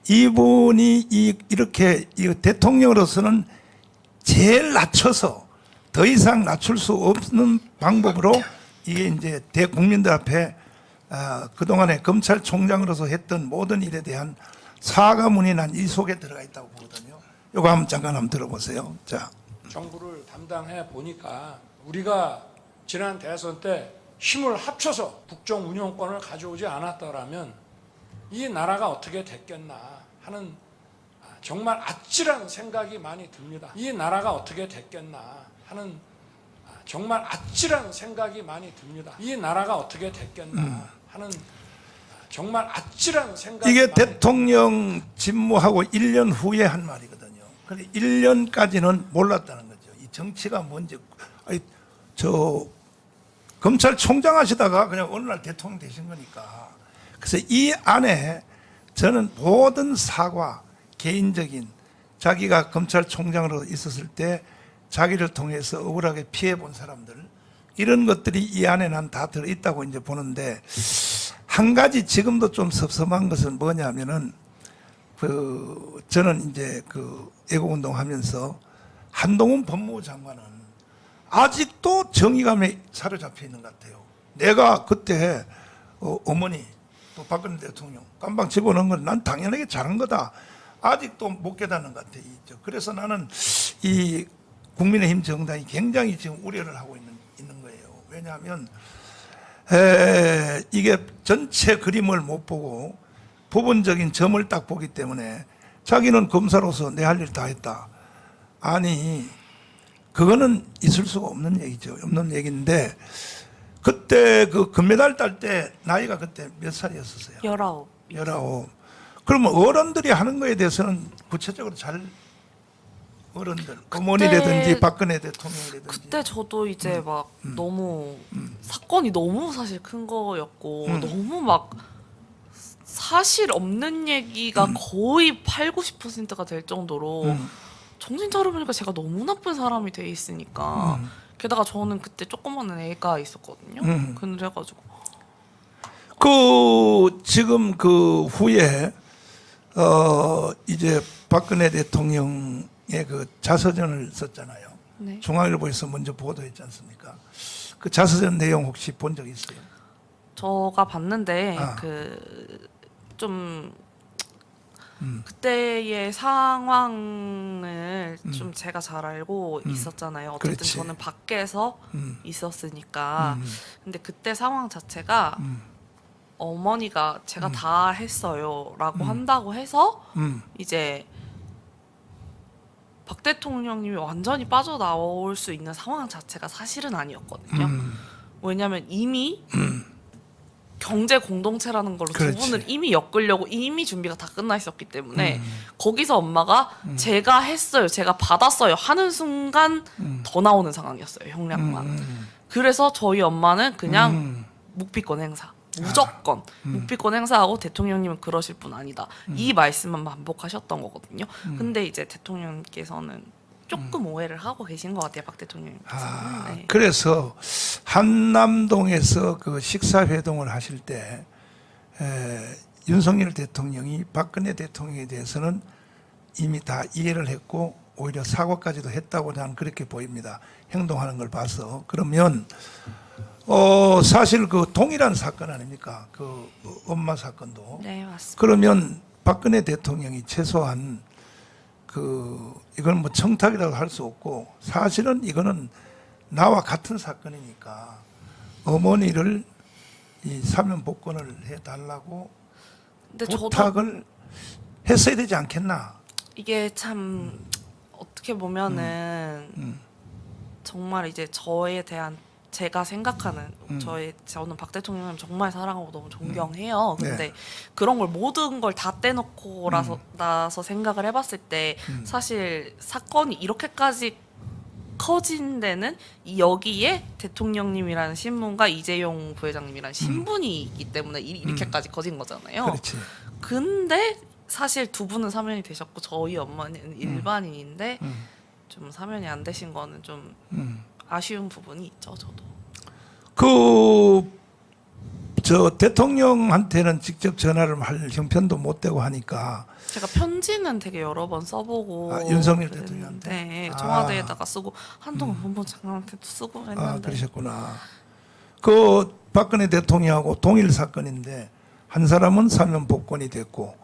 이분이 이렇게 대통령으로서는 제일 낮춰서 더 이상 낮출 수 없는 방법으로 이게 이제 대국민들 앞에 그동안에 검찰총장으로서 했던 모든 일에 대한 사과문이 난 이 속에 들어가 있다고 보거든요. 이거 한번 잠깐 한번 들어보세요. 자, 정부를 담당해 보니까 우리가 지난 대선 때 힘을 합쳐서 국정 운영권을 가져오지 않았더라면 이 나라가 어떻게 됐겠나 하는 정말 아찔한 생각이 많이 듭니다. 이 나라가 어떻게 됐겠나 하는 정말 아찔한 생각이 많이 듭니다. 이 나라가 어떻게 됐겠나 하는 정말 아찔한 생각이 이게 많이 대통령 집무하고 1년 후에 한 말이거든요. 근데 1년까지는 몰랐다는 거죠. 이 정치가 뭔지. 아니, 검찰총장 하시다가 그냥 어느 날 대통령 되신 거니까. 그래서 이 안에 저는 모든 사과, 개인적인 자기가 검찰총장으로 있었을 때 자기를 통해서 억울하게 피해본 사람들 이런 것들이 이 안에 난 다 들어있다고 이제 보는데 한 가지 지금도 좀 섭섭한 것은 뭐냐면은 저는 이제 애국운동 하면서 한동훈 법무부 장관은 아직도 정의감에 사로잡혀 있는 것 같아요. 내가 그때 어머니 또 박근혜 대통령 깜방 집어넣은 건 난 당연하게 잘한 거다. 아직도 못 깨닫는 것 같아요. 그래서 나는 이 국민의힘 정당이 굉장히 지금 우려를 하고 있는 거예요. 왜냐하면 이게 전체 그림을 못 보고 부분적인 점을 딱 보기 때문에 자기는 검사로서 내 할 일 다 했다. 아니 그거는 있을 수가 없는 얘기죠. 없는 얘기인데 그때 그 금메달 딸 때 나이가 그때 몇 살이었었어요? 19. 그러면 어른들이 하는 거에 대해서는 구체적으로 잘 어른들 어머니라든지 박근혜 대통령이라든지 그때 저도 이제 막 너무 사건이 너무 사실 큰 거였고 너무 막 사실 없는 얘기가 거의 80~90%가 될 정도로 정신 차려보니까 제가 너무 나쁜 사람이 돼 있으니까 게다가 저는 그때 조그마한 애가 있었거든요. 그래가지고 지금 그 후에 이제 박근혜 대통령의 그 자서전을 썼잖아요. 네. 중앙일보에서 먼저 보도했지 않습니까? 그 자서전 내용 혹시 본 적 있어요? 저가 봤는데 아. 좀 그때의 상황을 좀 제가 잘 알고 있었잖아요. 어쨌든 그렇지. 저는 밖에서 있었으니까. 근데 그때 상황 자체가 어머니가 제가 다 했어요라고 한다고 해서 이제 박 대통령님이 완전히 빠져나올 수 있는 상황 자체가 사실은 아니었거든요. 왜냐하면 이미 경제 공동체라는 걸로 두 그렇지. 분을 이미 엮으려고 이미 준비가 다 끝나 있었기 때문에 거기서 엄마가 제가 했어요, 제가 받았어요 하는 순간 더 나오는 상황이었어요, 형량만. 그래서 저희 엄마는 그냥 묵비권 행사. 무조건 묵비권 행사하고 대통령님은 그러실 분 아니다. 이 말씀만 반복하셨던 거거든요. 근데 이제 대통령께서는 조금 오해를 하고 계신 것 같아요, 박 대통령님께서는. 네. 그래서 한남동에서 그 식사회동을 하실 때 윤석열 대통령이 박근혜 대통령에 대해서는 이미 다 이해를 했고 오히려 사과까지도 했다고 저는 그렇게 보입니다. 행동하는 걸 봐서. 그러면 사실 그 동일한 사건 아닙니까? 그 엄마 사건도. 네, 맞습니다. 그러면 박근혜 대통령이 최소한 이건 뭐 청탁이라고 할 수 없고 사실은 이거는 나와 같은 사건이니까 어머니를 이 사면 복권을 해달라고 근데 저도 부탁을 했어야 되지 않겠나? 이게 참 어떻게 보면은 정말 이제 저에 대한 제가 생각하는 저는 박 대통령님 정말 사랑하고 너무 존경해요. 근데 네. 그런 걸 모든 걸 다 떼놓고 나서 생각을 해봤을 때 사실 사건이 이렇게까지 커진 데는 여기에 대통령님이라는 신분과 이재용 부회장님이라는 신분이 있기 때문에 이렇게까지 커진 거잖아요. 그렇지. 근데 사실 두 분은 사면이 되셨고 저희 엄마는 일반인인데 좀 사면이 안 되신 거는 좀 아쉬운 부분이 있죠, 저도. 대통령한테는 직접 전화를 할 형편도 못 되고 하니까 제가 편지는 되게 여러 번 써보고 윤석열 그랬는데, 대통령한테? 네, 청와대에다가 쓰고 한동훈 법무부 장관한테도 쓰고 했는데 그러셨구나. 박근혜 대통령하고 동일 사건인데 한 사람은 사면 복권이 됐고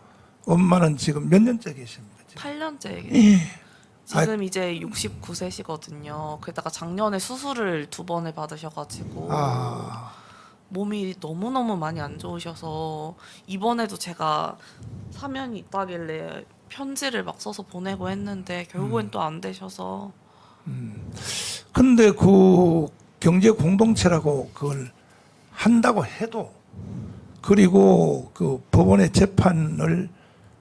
엄마는 지금 몇 년째 계십니까? 지금? 8년째 지금 이제 69세시거든요. 게다가 작년에 수술을 2번을 받으셔가지고 몸이 너무너무 많이 안 좋으셔서 이번에도 제가 사면이 있다길래 편지를 막 써서 보내고 했는데 결국엔 또 안 되셔서. 근데 그 경제 공동체라고 그걸 한다고 해도 그리고 그 법원의 재판을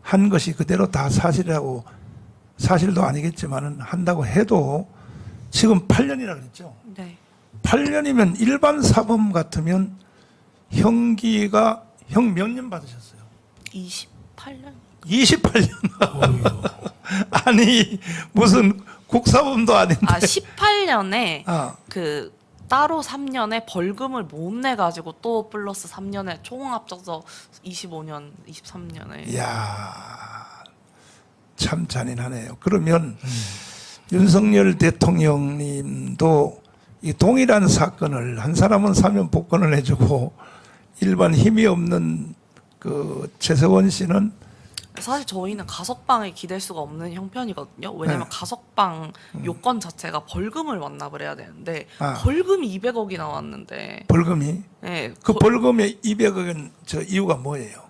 한 것이 그대로 다 사실도 아니겠지만은 한다고 해도 지금 8년이라 그랬죠. 네. 8년이면 일반 사범 같으면 형 몇 년 받으셨어요? 28년 28년. 28년. 아니 무슨 국사범도 아닌데. 아 18년에 어. 그 따로 3년에 벌금을 못 내 가지고 또 플러스 3년에 총 합쳐서 25년, 23년에. 이야, 참 잔인하네요. 그러면 윤석열 대통령님도 이 동일한 사건을 한 사람은 사면 복권을 해주고 일반 힘이 없는 그 최세원 씨는 사실 저희는 가석방에 기댈 수가 없는 형편이거든요. 왜냐면 네. 가석방 요건 자체가 벌금을 완납을 해야 되는데 아. 벌금이 200억이 나왔는데 벌금이 네, 그 벌금의 200억은 저 이유가 뭐예요?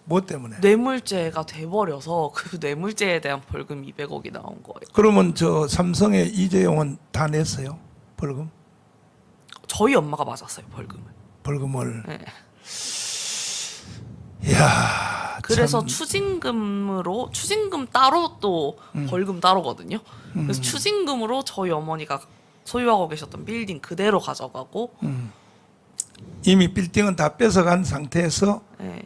뭐 때문에? 뇌물죄가 돼버려서 그 뇌물죄에 대한 벌금 200억이 나온 거예요. 그러면 저 삼성의 이재용은 다 냈어요? 벌금? 저희 엄마가 맞았어요 벌금을. 벌금을. 네. 이야. 그래서 참. 추징금 따로 또 벌금 따로거든요. 그래서 추징금으로 저희 어머니가 소유하고 계셨던 빌딩 그대로 가져가고 이미 빌딩은 다 뺏어간 상태에서 네,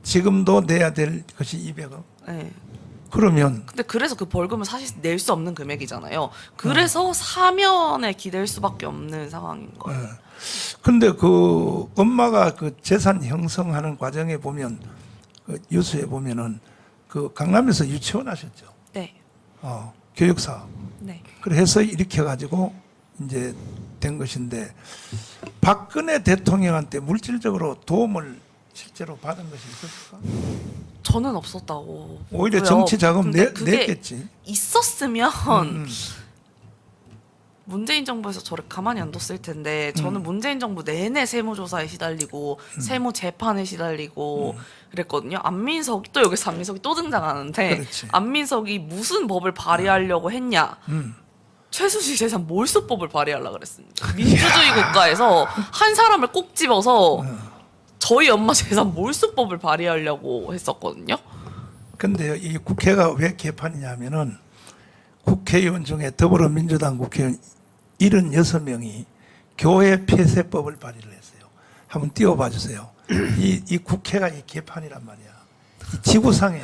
지금도 내야 될 것이 200억. 네. 그러면 근데 그래서 그 벌금은 사실 낼 수 없는 금액이잖아요. 그래서 사면에 기댈 수밖에 없는 상황인 거예요. 근데 그 엄마가 그 재산 형성하는 과정에 보면 그 뉴스에 보면은 그 강남에서 유치원 하셨죠. 네, 교육사업. 네. 그래서 이렇게 가지고 이제 된 것인데 박근혜 대통령한테 물질적으로 도움을 실제로 받은 것이 있었을까? 저는 없었다고. 오히려 보고요. 정치 자금 근데 그게 냈겠지. 있었으면 문재인 정부에서 저를 가만히 안 뒀을 텐데 저는 문재인 정부 내내 세무조사에 시달리고 세무 재판에 시달리고 그랬거든요. 안민석 또 여기서 안민석이 또 등장하는데 그렇지. 안민석이 무슨 법을 발의하려고 했냐? 최순실 재산 몰수법을 발의하려고 그랬습니다. 민주주의 국가에서 한 사람을 꼭 집어서 저희 엄마 재산 몰수법을 발의하려고 했었거든요. 근데 이 국회가 왜 개판이냐면은 국회의원 중에 더불어민주당 국회의원 76명이 교회 폐쇄법을 발의를 했어요. 한번 띄워봐 주세요. 이 국회가 이 개판이란 말이야. 이 지구상에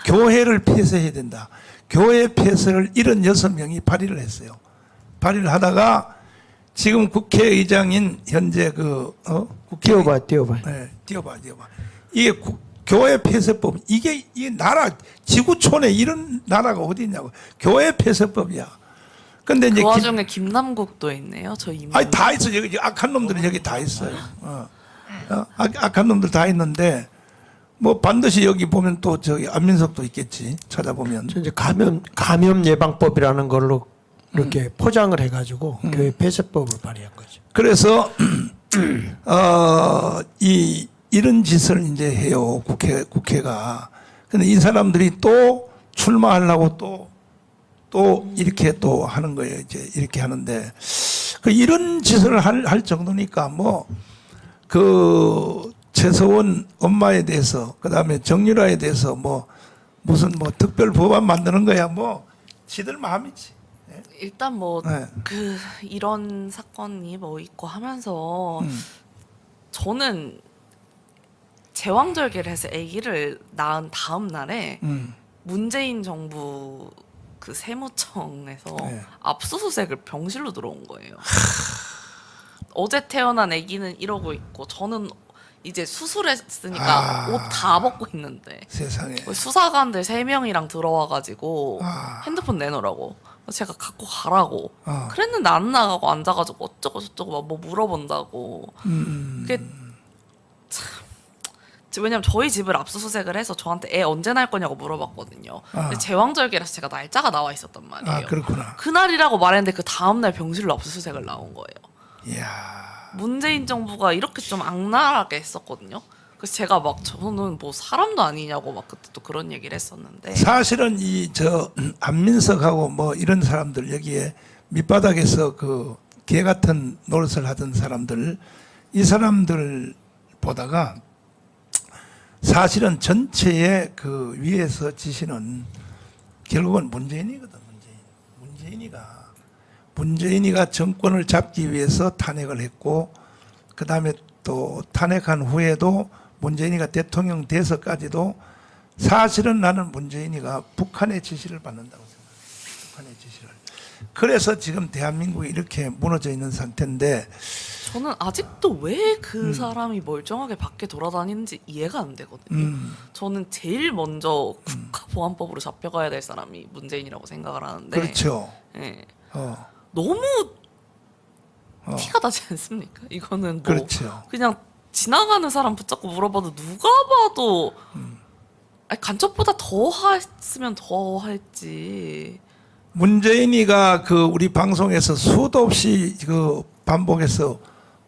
교회를 폐쇄해야 된다. 교회 폐쇄를 76명이 발의를 했어요. 발의를 하다가 지금 국회의장인 현재 띄워봐. 네, 띄워봐. 이게 교회 폐쇄법 이게 나라 지구촌에 이런 나라가 어디 있냐고. 교회 폐쇄법이야. 근데 이제 그 와중에 김남국도 있네요. 저 이모. 아니 다 있어. 여기 악한 놈들은 여기 다 있어요. 악한 놈들 다 있는데 뭐 반드시 여기 보면 또 저기 안민석도 있겠지. 찾아보면. 저 이제 감염 예방법이라는 걸로 이렇게 포장을 해가지고 교회 폐쇄법을 발의한 거죠. 그래서 이런 짓을 이제 해요. 국회가. 근데 이 사람들이 또 출마하려고 또 이렇게 또 하는 거예요. 이제 이렇게 하는데 그 이런 짓을 할 정도니까 뭐 그 최서원 엄마에 대해서 그다음에 정유라에 대해서 뭐 무슨 뭐 특별 법안 만드는 거야 뭐 지들 마음이지. 일단 뭐 네. 그 이런 사건이 뭐 있고 하면서 저는 제왕절개를 해서 아기를 낳은 다음 날에 문재인 정부 그 세무청에서 네. 압수수색을 병실로 들어온 거예요. 어제 태어난 아기는 이러고 있고 저는 이제 수술했으니까 옷 다 벗고 있는데 세상에. 수사관들 3명이랑 들어와가지고 아. 핸드폰 내놓으라고 제가 갖고 가라고 어. 그랬는데 안 나가고 앉아가지고 어쩌고 저쩌고 막 뭐 물어본다고 그게 참 왜냐면 저희 집을 압수수색을 해서 저한테 애 언제 낳을 거냐고 물어봤거든요. 근데 제왕절개라서 제가 날짜가 나와 있었단 말이에요. 그렇구나. 그날이라고 말했는데 그 다음날 병실로 압수수색을 나온 거예요. 이야. 문재인 정부가 이렇게 좀 악랄하게 했었거든요. 그래서 제가 막 저는 뭐 사람도 아니냐고 막 그때 또 그런 얘기를 했었는데 사실은 이 저 안민석하고 뭐 이런 사람들 여기에 밑바닥에서 그 개 같은 노릇을 하던 사람들 이 사람들 보다가 사실은 전체의 그 위에서 지시는 결국은 문재인이거든. 문재인이가 정권을 잡기 위해서 탄핵을 했고 그 다음에 또 탄핵한 후에도 문재인이가 대통령 돼서까지도 사실은 나는 문재인이가 북한의 지시를 받는다고 생각해요. 북한의 지시를. 그래서 지금 대한민국이 이렇게 무너져 있는 상태인데 저는 아직도 왜 그 사람이 멀쩡하게 밖에 돌아다니는지 이해가 안 되거든요. 저는 제일 먼저 국가보안법으로 잡혀가야 될 사람이 문재인이라고 생각을 하는데 그렇죠. 예. 어, 너무 티가 나지 않습니까? 이거는 뭐 그렇죠. 그냥 지나가는 사람 붙잡고 물어봐도 누가 봐도 아니, 간첩보다 더 했으면 더 할지. 문재인이가 그 우리 방송에서 수도 없이 그 반복해서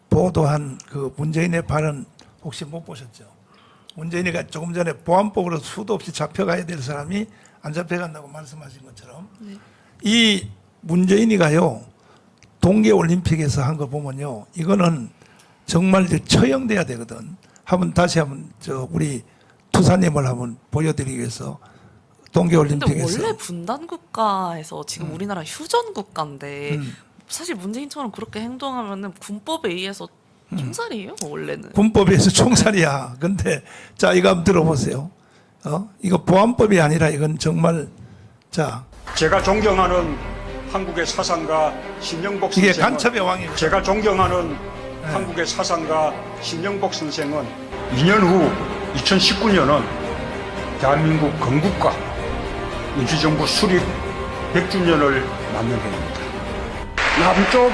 보도한 그 문재인의 발언 혹시 못 보셨죠? 문재인이가 조금 전에 보안법으로 수도 없이 잡혀가야 될 사람이 안 잡혀간다고 말씀하신 것처럼 이 문재인이가요 동계올림픽에서 한 거 보면요 이거는 정말 이제 처형돼야 되거든. 한번 다시 한번 저 우리 투사님을 한번 보여드리기 위해서 근데 동계올림픽에서 원래 분단 국가에서 지금 우리나라 휴전 국가인데 사실 문재인처럼 그렇게 행동하면은 군법에 의해서 총살이에요 원래는. 군법에서 총살이야. 근데 자 이거 한번 들어보세요. 이거 보안법이 아니라 이건 정말 자 제가 존경하는 한국의 사상가 신영복 이게 선생은 간첩의 왕이에요. 제가 존경하는 한국의 사상가 신영복 선생은 2년 후 2019년은 대한민국 건국과 임시정부 수립 100주년을 맞는 해입니다. 남쪽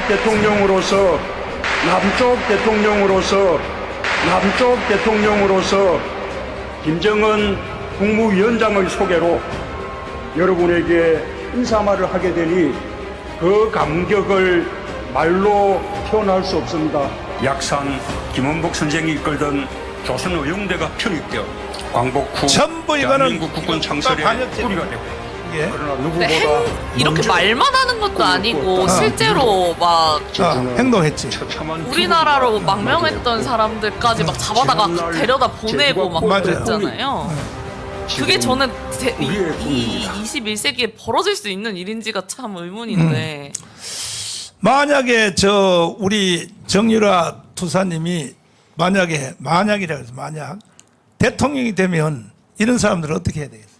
대통령으로서 김정은 국무위원장의 소개로 여러분에게 인사말을 하게 되니 그 감격을 말로 표현할 수 없습니다. 약산 김원복 선생이 이끌던 조선의용대가 편입되어 광복 후 전부 이거는 대한민국 국군 창설의 반역죄. 뿌리가 되고 예. 그러나 근데 누구보다 이렇게 말만 하는 것도 아니고 실제로 막 행동했지. 우리나라로 망명했던 사람들까지 막 잡아다가 데려다 보내고 막 맞아요. 그랬잖아요. 그게 저는 이 21세기에 벌어질 수 있는 일인지가 참 의문인데. 만약에 저 우리 정유라 투사님이 만약이라고 해서 만약 대통령이 되면 이런 사람들은 어떻게 해야 되겠어요?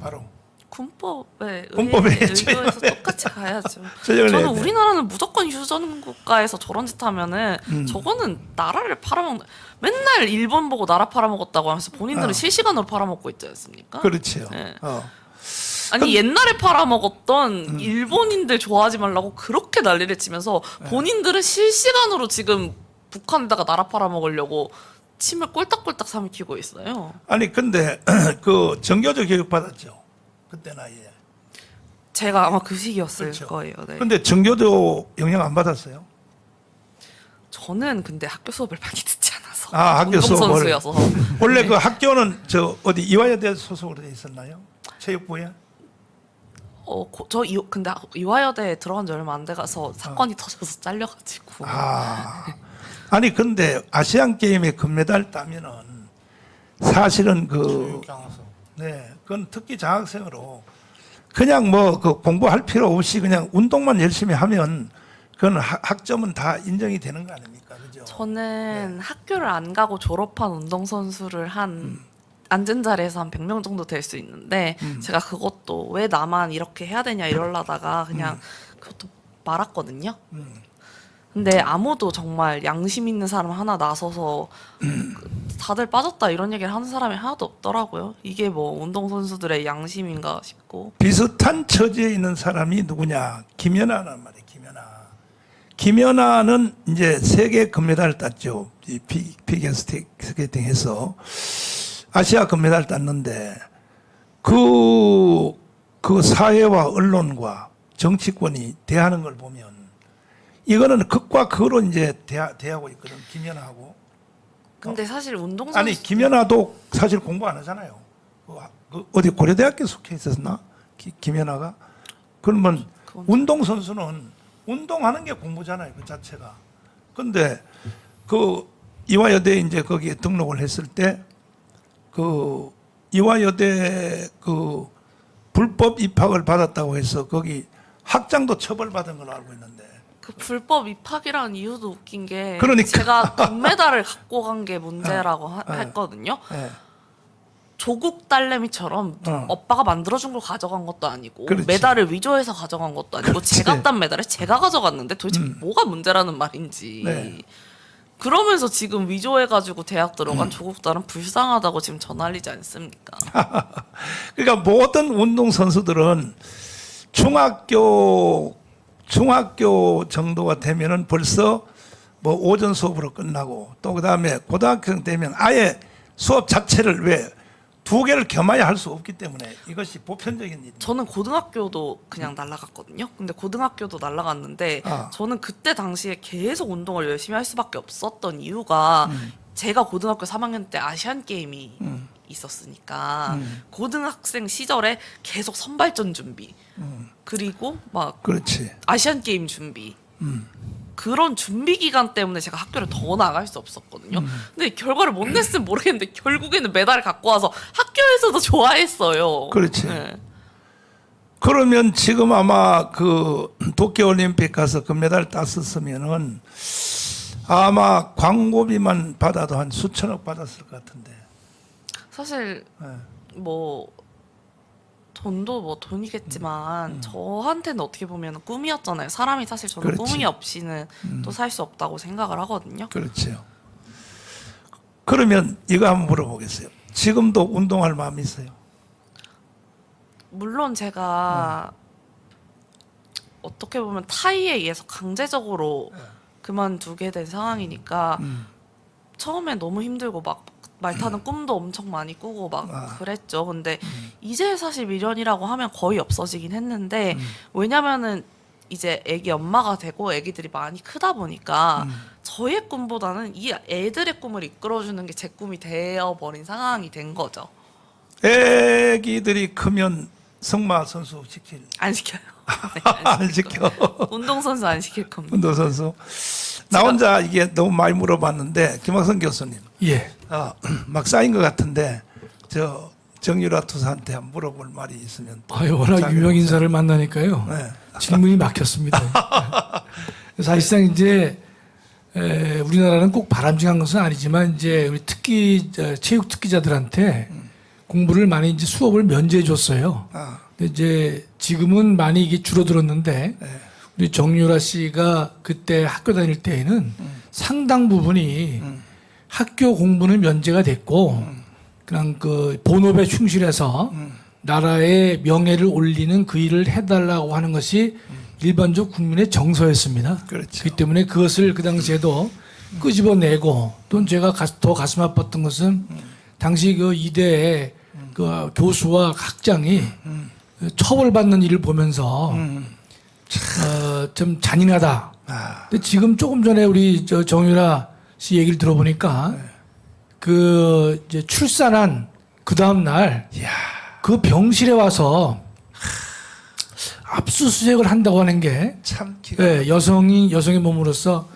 바로 군법에 군법에 의거해서 똑같이 가야죠. 처형을 해야 저는 돼. 우리나라는 무조건 휴전 국가에서 저런 짓 하면은 저거는 나라를 팔아먹는 맨날 일본 보고 나라 팔아먹었다고 하면서 본인들은 실시간으로 팔아먹고 있지 않습니까? 그렇죠. 네. 어. 아니 옛날에 팔아먹었던 일본인들 좋아하지 말라고 그렇게 난리를 치면서 본인들은 실시간으로 지금 북한에다가 나라 팔아먹으려고 침을 꼴딱꼴딱 삼키고 있어요. 아니 근데 그 정교조 교육 받았죠. 그때 나이에. 제가 아마 그 시기였을 그렇죠. 거예요. 네. 근데 정교조 영향 안 받았어요? 저는 근데 학교 수업을 많이 듣지 않아서 학교 수업을. 운동선수여서 원래 그 학교는 저 어디 이화여대 소속으로 돼 있었나요? 체육부에? 근데 이화여대에 들어간 지 얼마 안 돼가서 사건이 터져서 잘려가지고 아니 근데 아시안 게임에 금메달 따면은 사실은 그건 특기 장학생으로 그냥 뭐 그 공부할 필요 없이 그냥 운동만 열심히 하면 그건 학점은 다 인정이 되는 거 아닙니까? 그죠? 저는 학교를 안 가고 졸업한 운동선수를 한 앉은 자리에서 한 100명 정도 될 수 있는데 제가 그것도 왜 나만 이렇게 해야 되냐 이러려다가 그냥 그것도 말았거든요. 근데 아무도 정말 양심 있는 사람 하나 나서서 다들 빠졌다 이런 얘기를 하는 사람이 하나도 없더라고요. 이게 뭐 운동선수들의 양심인가 싶고. 비슷한 처지에 있는 사람이 누구냐? 김연아란 말이에요. 김연아는 이제 세계 금메달을 땄죠. 이 피겨스케이팅해서 아시아 금메달을 땄는데 그 사회와 언론과 정치권이 대하는 걸 보면 이거는 극과 극으로 이제 대하고 있거든. 김연아하고. 근데 사실 운동선수 아니 김연아도 사실 공부 안 하잖아요. 어디 고려대학교 속해 있었나? 김연아가. 그러면 운동선수는 운동하는 게 공부잖아요. 그 자체가. 근데 그 이화여대 이제 거기에 등록을 했을 때 그 이화여대 그 불법 입학을 받았다고 해서 거기 학장도 처벌받은 걸로 알고 있는데. 그 불법 입학이라는 이유도 웃긴 게 그러니까. 제가 금메달을 갖고 간 게 문제라고 했거든요. 네. 조국 딸내미처럼 오빠가 만들어준 걸 가져간 것도 아니고 그렇지. 메달을 위조해서 가져간 것도 아니고 그렇지. 제가 딴 메달을 제가 가져갔는데 도대체 뭐가 문제라는 말인지. 네. 그러면서 지금 위조해가지고 대학 들어간 조국 딸은 불쌍하다고 지금 전화리지 않습니까? 그러니까 모든 운동 선수들은 중학교 정도가 되면은 벌써 뭐 오전 수업으로 끝나고 또 그다음에 고등학생 되면 아예 수업 자체를 왜 두 개를 겸하여 할 수 없기 때문에 이것이 보편적인 일입니다. 저는 고등학교도 그냥 날라갔거든요. 근데 고등학교도 날라갔는데 저는 그때 당시에 계속 운동을 열심히 할 수밖에 없었던 이유가 제가 고등학교 3학년 때 아시안 게임이 있었으니까 고등학생 시절에 계속 선발전 준비 그리고 막 그렇지. 아시안 게임 준비 그런 준비 기간 때문에 제가 학교를 더 나갈 수 없었거든요. 근데 결과를 못 냈으면 모르겠는데 결국에는 메달을 갖고 와서 학교에서도 좋아했어요. 그렇지. 네. 그러면 지금 아마 그 도쿄올림픽 가서 금메달 땄었으면은 아마 광고비만 받아도 한 수천억 받았을 것 같은데. 사실 네. 뭐 돈도 뭐 돈이겠지만 저한테는 어떻게 보면 꿈이었잖아요. 사람이 사실 저는 그렇지. 꿈이 없이는 또 살 수 없다고 생각을 하거든요. 그렇죠. 그러면 이거 한번 물어보겠어요. 지금도 운동할 마음이 있어요? 물론 제가 어떻게 보면 타이에 의해서 강제적으로 그만두게 된 상황이니까 처음에 너무 힘들고 막 말 타는 꿈도 엄청 많이 꾸고 막 그랬죠. 근데 이제 사실 미련이라고 하면 거의 없어지긴 했는데 왜냐면은 이제 애기 엄마가 되고 애기들이 많이 크다 보니까 저의 꿈보다는 이 애들의 꿈을 이끌어주는 게 제 꿈이 되어버린 상황이 된 거죠. 애기들이 크면 승마 선수 시킬 안 시켜요. 네, 안 시켜. 운동선수 안 시킬 겁니다. 운동선수. 나 혼자 이게 너무 많이 물어봤는데 김학선 교수님 예. 막 쌓인 것 같은데 저 정유라 투사한테 한번 물어볼 말이 있으면 또 워낙 자기 유명 인사를 만나니까요. 네. 질문이 막혔습니다. 사실상 이제 우리나라는 꼭 바람직한 것은 아니지만 이제 우리 체육 특기자들한테 공부를 많이 이제 수업을 면제해 줬어요. 근데 이제 지금은 많이 이게 줄어들었는데 우리 정유라 씨가 그때 학교 다닐 때에는 상당 부분이 학교 공부는 면제가 됐고 그냥 그 본업에 충실해서 나라의 명예를 올리는 그 일을 해달라고 하는 것이 일반적 국민의 정서였습니다. 그렇죠. 그렇기 때문에 그것을 그 당시에도 끄집어내고 또 제가 더 가슴 아팠던 것은 당시 그 이대의 그 교수와 학장이 처벌받는 일을 보면서 좀 잔인하다. 근데 지금 조금 전에 우리 정유라 씨 얘기를 들어보니까 그 이제 출산한 그 다음 날 그 병실에 와서 압수수색을 한다고 하는 게 참 기가 여성의 몸으로서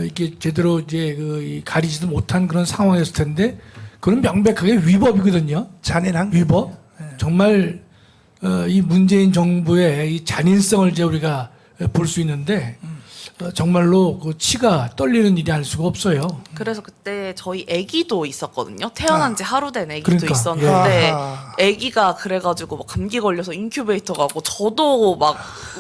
이게 제대로 이제 그 가리지도 못한 그런 상황이었을 텐데 그건 명백하게 위법이거든요. 잔인한 위법. 정말 이 문재인 정부의 이 잔인성을 이제 우리가 볼 수 있는데 정말로 그 치가 떨리는 일이 아닐 수가 없어요. 그래서 그때 저희 아기도 있었거든요. 태어난 지 하루 된 아기도 그러니까, 있었는데 아하. 아기가 그래가지고 막 감기 걸려서 인큐베이터 가고 저도 막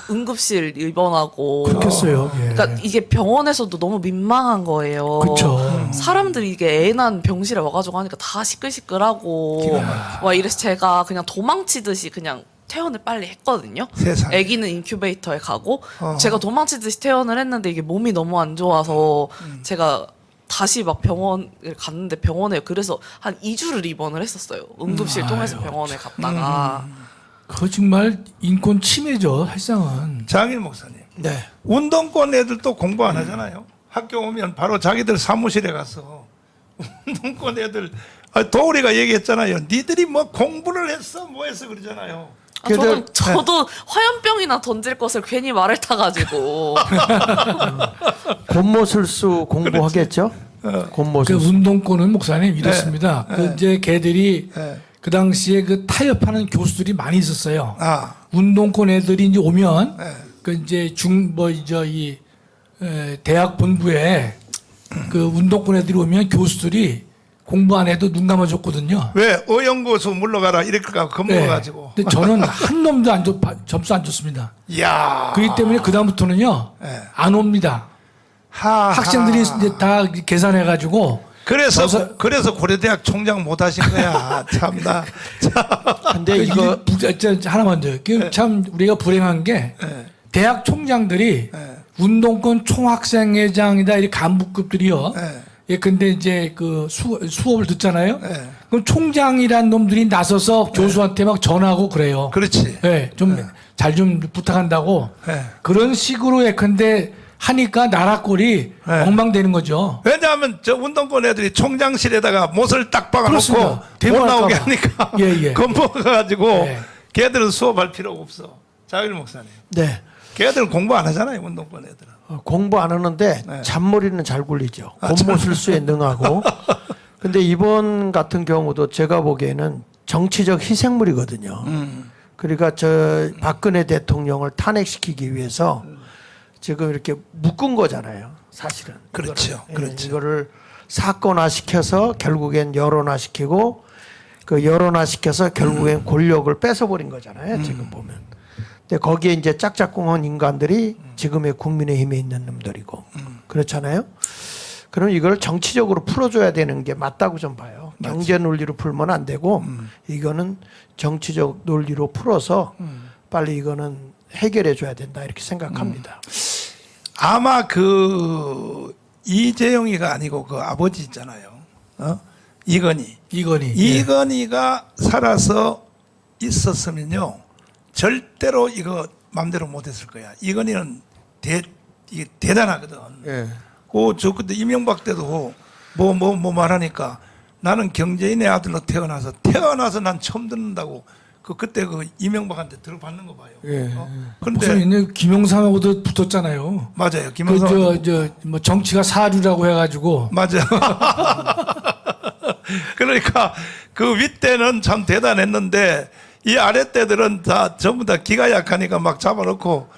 응급실 입원하고 그렇겠어요. 예. 그러니까 이게 병원에서도 너무 민망한 거예요. 그렇죠. 사람들이 이게 애 난 병실에 와가지고 하니까 다 시끌시끌하고 막 이래서 제가 그냥 도망치듯이 그냥 퇴원을 빨리 했거든요. 세상에. 아기는 인큐베이터에 가고 제가 도망치듯이 퇴원을 했는데 이게 몸이 너무 안 좋아서 제가 다시 막 병원을 갔는데 병원에 그래서 한 2주를 입원을 했었어요. 응급실 통해서 병원에 갔다가 그거 정말 인권 침해죠, 할상은. 장일 목사님. 네. 운동권 애들도 공부 안 하잖아요. 학교 오면 바로 자기들 사무실에 가서 운동권 애들 도우리가 얘기했잖아요. 니들이 뭐 공부를 했어 뭐 했어 그러잖아요. 저도 화염병이나 던질 것을 괜히 말을 타가지고 곤모술수 공부하겠죠? 그 곤모술수. 운동권은 목사님 이렇습니다. 그 이제 걔들이 그 당시에 그 타협하는 교수들이 많이 있었어요. 운동권 애들이 이제 오면 그 이제 대학 본부에 그 운동권 애들이 오면 교수들이 공부 안 해도 눈 감아줬거든요. 왜 어연고수 물러가라 이렇게 겁먹어가지고. 근데 저는 한 놈도 점수 안 줬습니다. 이야. 그렇기 때문에 그 다음부터는요 네. 안 옵니다. 하하. 학생들이 이제 다 계산해가지고 그래서 고려대학 총장 못 하신 거야. 참나. 근데 그 이거 하나만 더요. 참 우리가 불행한 게 대학 총장들이 운동권 총학생회장이다 이 간부급들이요. 네. 예, 근데 이제 그 수업을 듣잖아요. 네. 그럼 총장이란 놈들이 나서서 교수한테 막 전하고 그래요. 그렇지. 예, 좀 잘 좀 부탁한다고 네. 그런 식으로 예컨대 하니까 나라 꼴이 네. 엉망되는 거죠. 왜냐하면 저 운동권 애들이 총장실에다가 못을 딱 박아놓고 그렇습니다. 못 대모할까 나오게 봐. 하니까 예, 예. 겁먹어가지고 네. 걔들은 수업할 필요가 없어. 자율 목사님. 네. 걔들은 공부 안 하잖아요. 운동권 애들은. 공부 안 하는데 네. 잔머리는 잘 굴리죠. 공모술수에 능하고. 근데 이번 같은 경우도 제가 보기에는 정치적 희생물이거든요. 그러니까 저 박근혜 대통령을 탄핵시키기 위해서 지금 이렇게 묶은 거잖아요. 사실은. 그렇죠. 이거를. 그렇죠. 이거를 사건화시켜서 결국엔 여론화시키고 그 여론화시켜서 결국엔 권력을 뺏어버린 거잖아요. 지금 보면. 근데 거기에 이제 짝짝꿍한 인간들이 지금의 국민의힘에 있는 놈들이고 그렇잖아요. 그럼 이걸 정치적으로 풀어줘야 되는 게 맞다고 좀 봐요. 경제 논리로 풀면 안 되고 이거는 정치적 논리로 풀어서 빨리 이거는 해결해 줘야 된다 이렇게 생각합니다. 아마 그 이재용이가 아니고 그 아버지 있잖아요. 이건희. 이건희가 살아서 있었으면요. 절대로 이거 맘대로 못했을 거야. 이건희는 이게 대단하거든. 예. 저 그때 이명박 때도 뭐 말하니까 나는 경제인의 아들로 태어나서 난 처음 듣는다고 그때 그 이명박한테 들어받는 거 봐요. 예. 그런데 무슨 김영삼하고도 붙었잖아요. 맞아요. 김영삼 뭐 정치가 사류라고 해가지고 맞아. 그러니까 그 윗대는 참 대단했는데 이 아랫대들은 다 전부 다 기가 약하니까 막 잡아놓고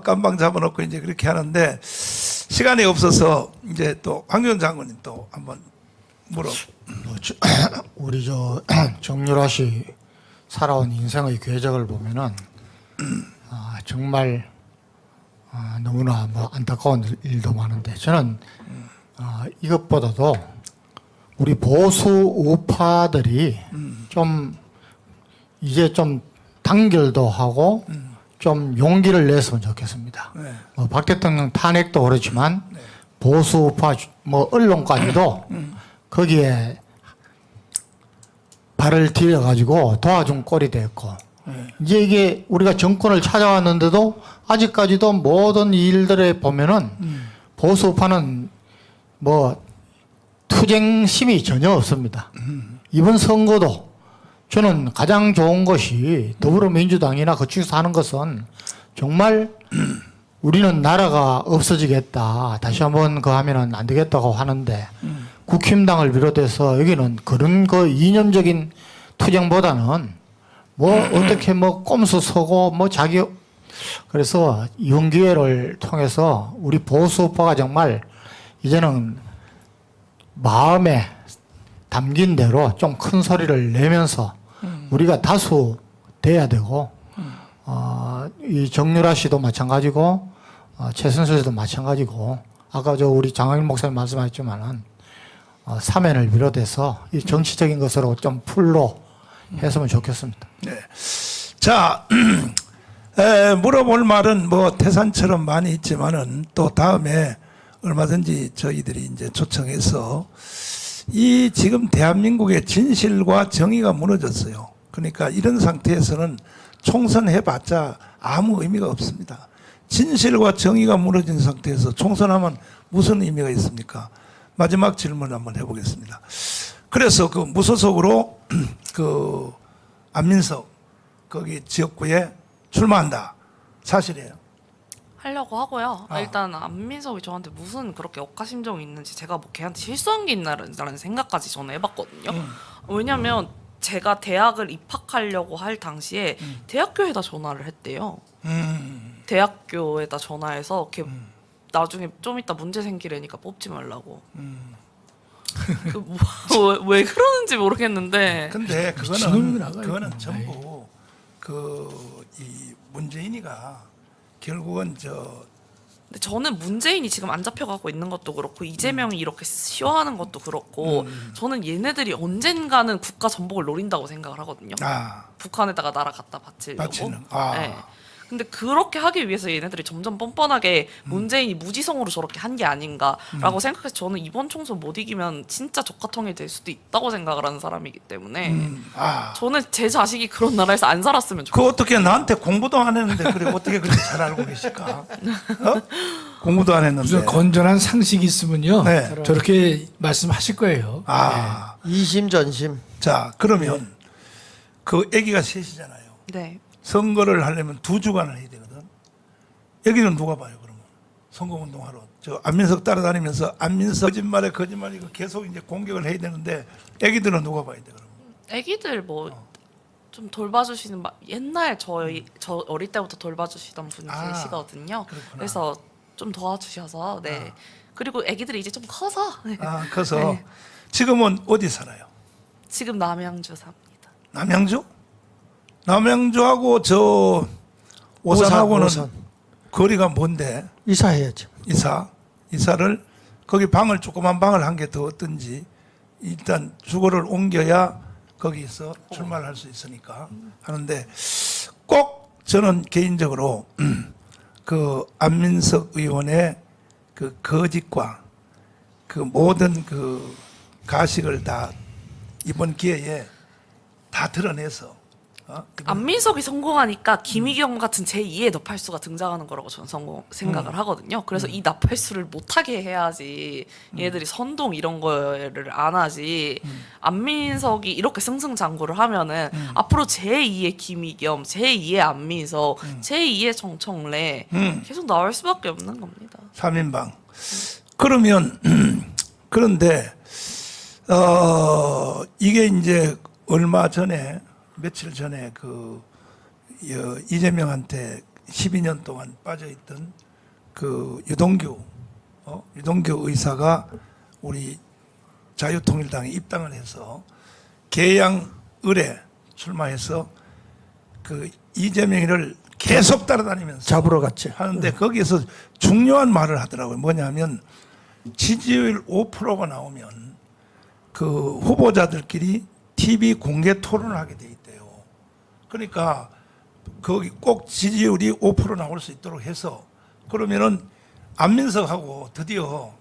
깜방 잡아놓고 이제 그렇게 하는데 시간이 없어서 이제 또 황교안 장관님 또 한번 우리 정유라 씨 살아온 인생의 궤적을 보면은 정말 너무나 뭐 안타까운 일도 많은데 저는 이것보다도 우리 보수 우파들이 좀 이제 좀 단결도 하고 좀 용기를 냈으면 좋겠습니다. 네. 박 대통령 탄핵도 그렇지만 보수 우파 뭐 언론까지도 거기에 발을 들여가지고 도와준 꼴이 됐고 이제 이게 우리가 정권을 찾아왔는데도 아직까지도 모든 일들에 보면은 보수 우파는 뭐 투쟁심이 전혀 없습니다. 이번 선거도 저는 가장 좋은 것이 더불어민주당이나 그쪽에서 하는 것은 정말 우리는 나라가 없어지겠다. 다시 한번 그거 하면은 안 되겠다고 하는데 국힘당을 비롯해서 여기는 그런 그 이념적인 투쟁보다는 뭐 어떻게 뭐 꼼수 서고 뭐 자기 그래서 이번 기회를 통해서 우리 보수파가 정말 이제는 마음에 담긴 대로 좀 큰 소리를 내면서 우리가 다수 돼야 되고 이 정유라 씨도 마찬가지고 최순실 씨도 마찬가지고 아까 우리 장학일 목사님 말씀하셨지만은 사면을 비롯해서 이 정치적인 것으로 좀 풀로 했으면 좋겠습니다. 네. 자, 물어볼 말은 뭐 태산처럼 많이 있지만은 또 다음에 얼마든지 저희들이 이제 초청해서 이 지금 대한민국의 진실과 정의가 무너졌어요. 그러니까 이런 상태에서는 총선해봤자 아무 의미가 없습니다. 진실과 정의가 무너진 상태에서 총선하면 무슨 의미가 있습니까? 마지막 질문 한번 해보겠습니다. 그래서 그 무소속으로 그 안민석 거기 지역구에 출마한다. 사실이에요? 하려고 하고요. 일단 안민석이 저한테 무슨 그렇게 억하심정이 있는지 제가 뭐 걔한테 실수한 게 있나라는 생각까지 저는 해봤거든요. 왜냐면 제가 대학을 입학하려고 할 당시에 대학교에다 전화를 했대요. 대학교에다 전화해서 걔 나중에 좀 이따 문제 생기려니까 뽑지 말라고. 왜 그러는지 모르겠는데 근데 미친놈이 나가요. 그거는 전부 이 문재인이가 결국은 근데 저는 문재인이 지금 안 잡혀가고 있는 것도 그렇고 이재명이 이렇게 쉬어하는 것도 그렇고 저는 얘네들이 언젠가는 국가 전복을 노린다고 생각을 하거든요. 북한에다가 나라 갖다 바치려고. 바치는. 네. 근데 그렇게 하기 위해서 얘네들이 점점 뻔뻔하게 문재인이 무지성으로 저렇게 한 게 아닌가라고 생각해서 저는 이번 총선 못 이기면 진짜 적화통일 될 수도 있다고 생각을 하는 사람이기 때문에 저는 제 자식이 그런 나라에서 안 살았으면 그 좋겠어요. 어떻게 나한테 공부도 안 했는데 그래 어떻게 그렇게 잘 알고 계실까? 어? 공부도 안 했는데. 무슨 건전한 상식이 있으면요. 네. 저렇게 말씀하실 거예요. 이심전심. 자 그러면 그 아기가 셋이잖아요. 네. 선거를 하려면 2주간을 해야 되거든. 여기는 누가 봐요, 그러면? 선거운동하러. 저 안민석 따라다니면서 안민석 거짓말이고 계속 이제 공격을 해야 되는데 애기들은 누가 봐야 돼, 그러면? 애기들 좀 돌봐주시는 옛날 저 어릴 때부터 돌봐주시던 분이 계시거든요. 그렇구나. 그래서 좀 도와주셔서 네. 그리고 애기들이 이제 좀 커서 네. 커서 네. 지금은 어디 살아요? 지금 남양주 삽니다. 남양주? 남양주하고 저 오산하고는 오산. 거리가 뭔데? 이사해야죠. 이사를 거기 방을 조그만 방을 한 개 더 얻든지 일단 주거를 옮겨야 거기서 출마를 할 수 있으니까 하는데 꼭 저는 개인적으로 그 안민석 의원의 그 거짓과 그 모든 그 가식을 다 이번 기회에 다 드러내서 안민석이 성공하니까 김의겸 같은 제2의 나팔수가 등장하는 거라고 저는 생각을 하거든요. 그래서 이 나팔수를 못하게 해야지 얘네들이 선동 이런 거를 안 하지. 안민석이 이렇게 승승장구를 하면은 앞으로 제2의 김의겸, 제2의 안민석, 제2의 정청래 계속 나올 수밖에 없는 겁니다. 3인방. 그러면 그런데 이게 이제 얼마 전에 며칠 전에 그 이재명한테 12년 동안 빠져있던 그 유동규 의사가 우리 자유통일당에 입당을 해서 계양을에 출마해서 그 이재명이를 계속 따라다니면서 잡으러 갔죠. 하는데 거기에서 중요한 말을 하더라고요. 뭐냐면 지지율 5%가 나오면 그 후보자들끼리 TV 공개 토론을 하게 돼 있대요. 그러니까 거기 꼭 지지율이 5% 나올 수 있도록 해서 그러면은 안민석하고 드디어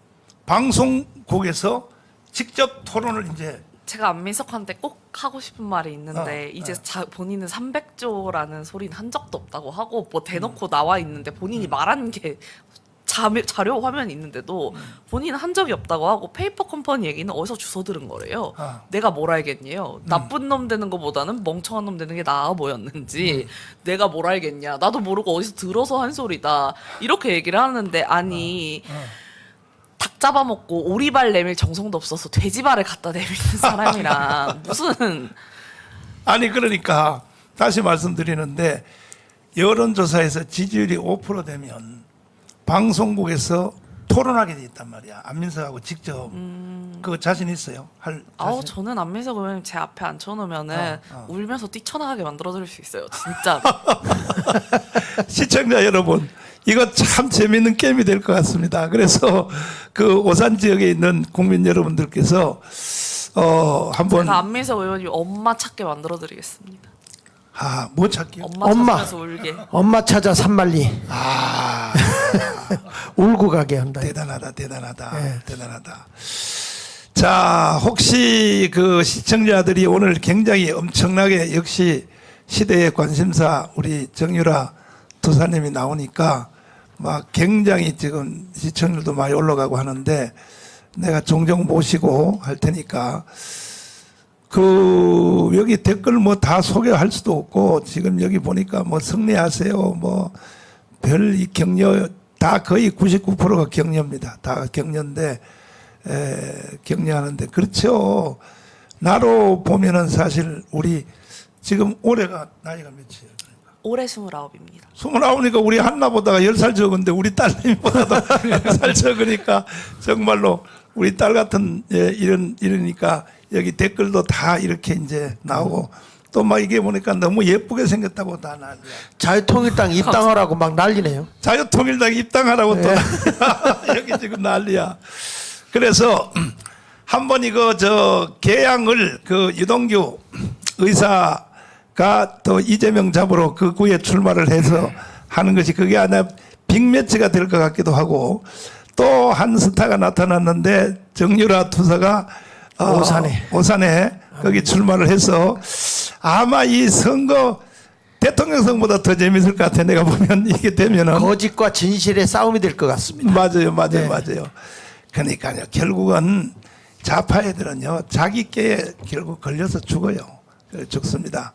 방송국에서 직접 토론을 이제 제가 안민석한테 꼭 하고 싶은 말이 있는데 이제 본인은 300조라는 소리는 한 적도 없다고 하고 뭐 대놓고 나와 있는데 본인이 말한 게 자료 화면이 있는데도 본인은 한 적이 없다고 하고 페이퍼 컴퍼니 얘기는 어디서 주워 들은 거래요. 내가 뭘 알겠냐요. 나쁜 놈 되는 것보다는 멍청한 놈 되는 게 나아 보였는지 내가 뭘 알겠냐. 나도 모르고 어디서 들어서 한 소리다. 이렇게 얘기를 하는데 아니 닭 잡아먹고 오리발 내밀 정성도 없어서 돼지발을 갖다 내미는 사람이랑 무슨 아니 그러니까 다시 말씀드리는데 여론조사에서 지지율이 5% 되면 방송국에서 토론하게 돼 있단 말이야. 안민석하고 직접 그거 자신 있어요? 할 자신? 저는 안민석 의원님 제 앞에 앉혀놓으면은 울면서 뛰쳐나가게 만들어드릴 수 있어요. 진짜. 시청자 여러분, 이거 참 재밌는 게임이 될 것 같습니다. 그래서 그 오산 지역에 있는 국민 여러분들께서 한번 제가 안민석 의원님 엄마 찾게 만들어드리겠습니다. 뭐 찾기요? 엄마 찾으면서 울게. 엄마 찾아 산말리. 울고 가게 한다. 대단하다. 대단하다. 자, 혹시 그 시청자들이 오늘 굉장히 엄청나게 역시 시대의 관심사 우리 정유라 도사님이 나오니까 막 굉장히 지금 시청률도 많이 올라가고 하는데 내가 종종 모시고 할 테니까 그 여기 댓글 뭐 다 소개할 수도 없고 지금 여기 보니까 뭐 승리하세요 뭐 별 이 격려 다 거의 99%가 격려입니다. 다 격려인데 격려하는데 그렇죠. 나로 보면은 사실 우리 지금 올해가 나이가 몇이에요? 올해 29입니다. 29이니까 우리 한나보다가 10살 적은데 우리 딸내미보다도 10살 적으니까 정말로 우리 딸 같은 이러니까 여기 댓글도 다 이렇게 이제 나오고 또 막 이게 보니까 너무 예쁘게 생겼다고 다 난리야. 자유통일당 입당하라고 막 난리네요. 자유통일당 입당하라고 또 여기 지금 난리야. 그래서 한번 이거 개항을 그 유동규 의사가 또 이재명 잡으러 그 구에 출마를 해서 하는 것이 그게 아니라 빅매치가 될 것 같기도 하고 또 한 스타가 나타났는데 정유라 투사가 오산에 거기 출마를 해서 아마 이 선거 대통령 선거보다 더 재밌을 것 같아. 내가 보면 이게 되면은 거짓과 진실의 싸움이 될 것 같습니다. 맞아요. 네. 그러니까요. 결국은 좌파 애들은요 자기 깨에 결국 걸려서 죽어요. 죽습니다.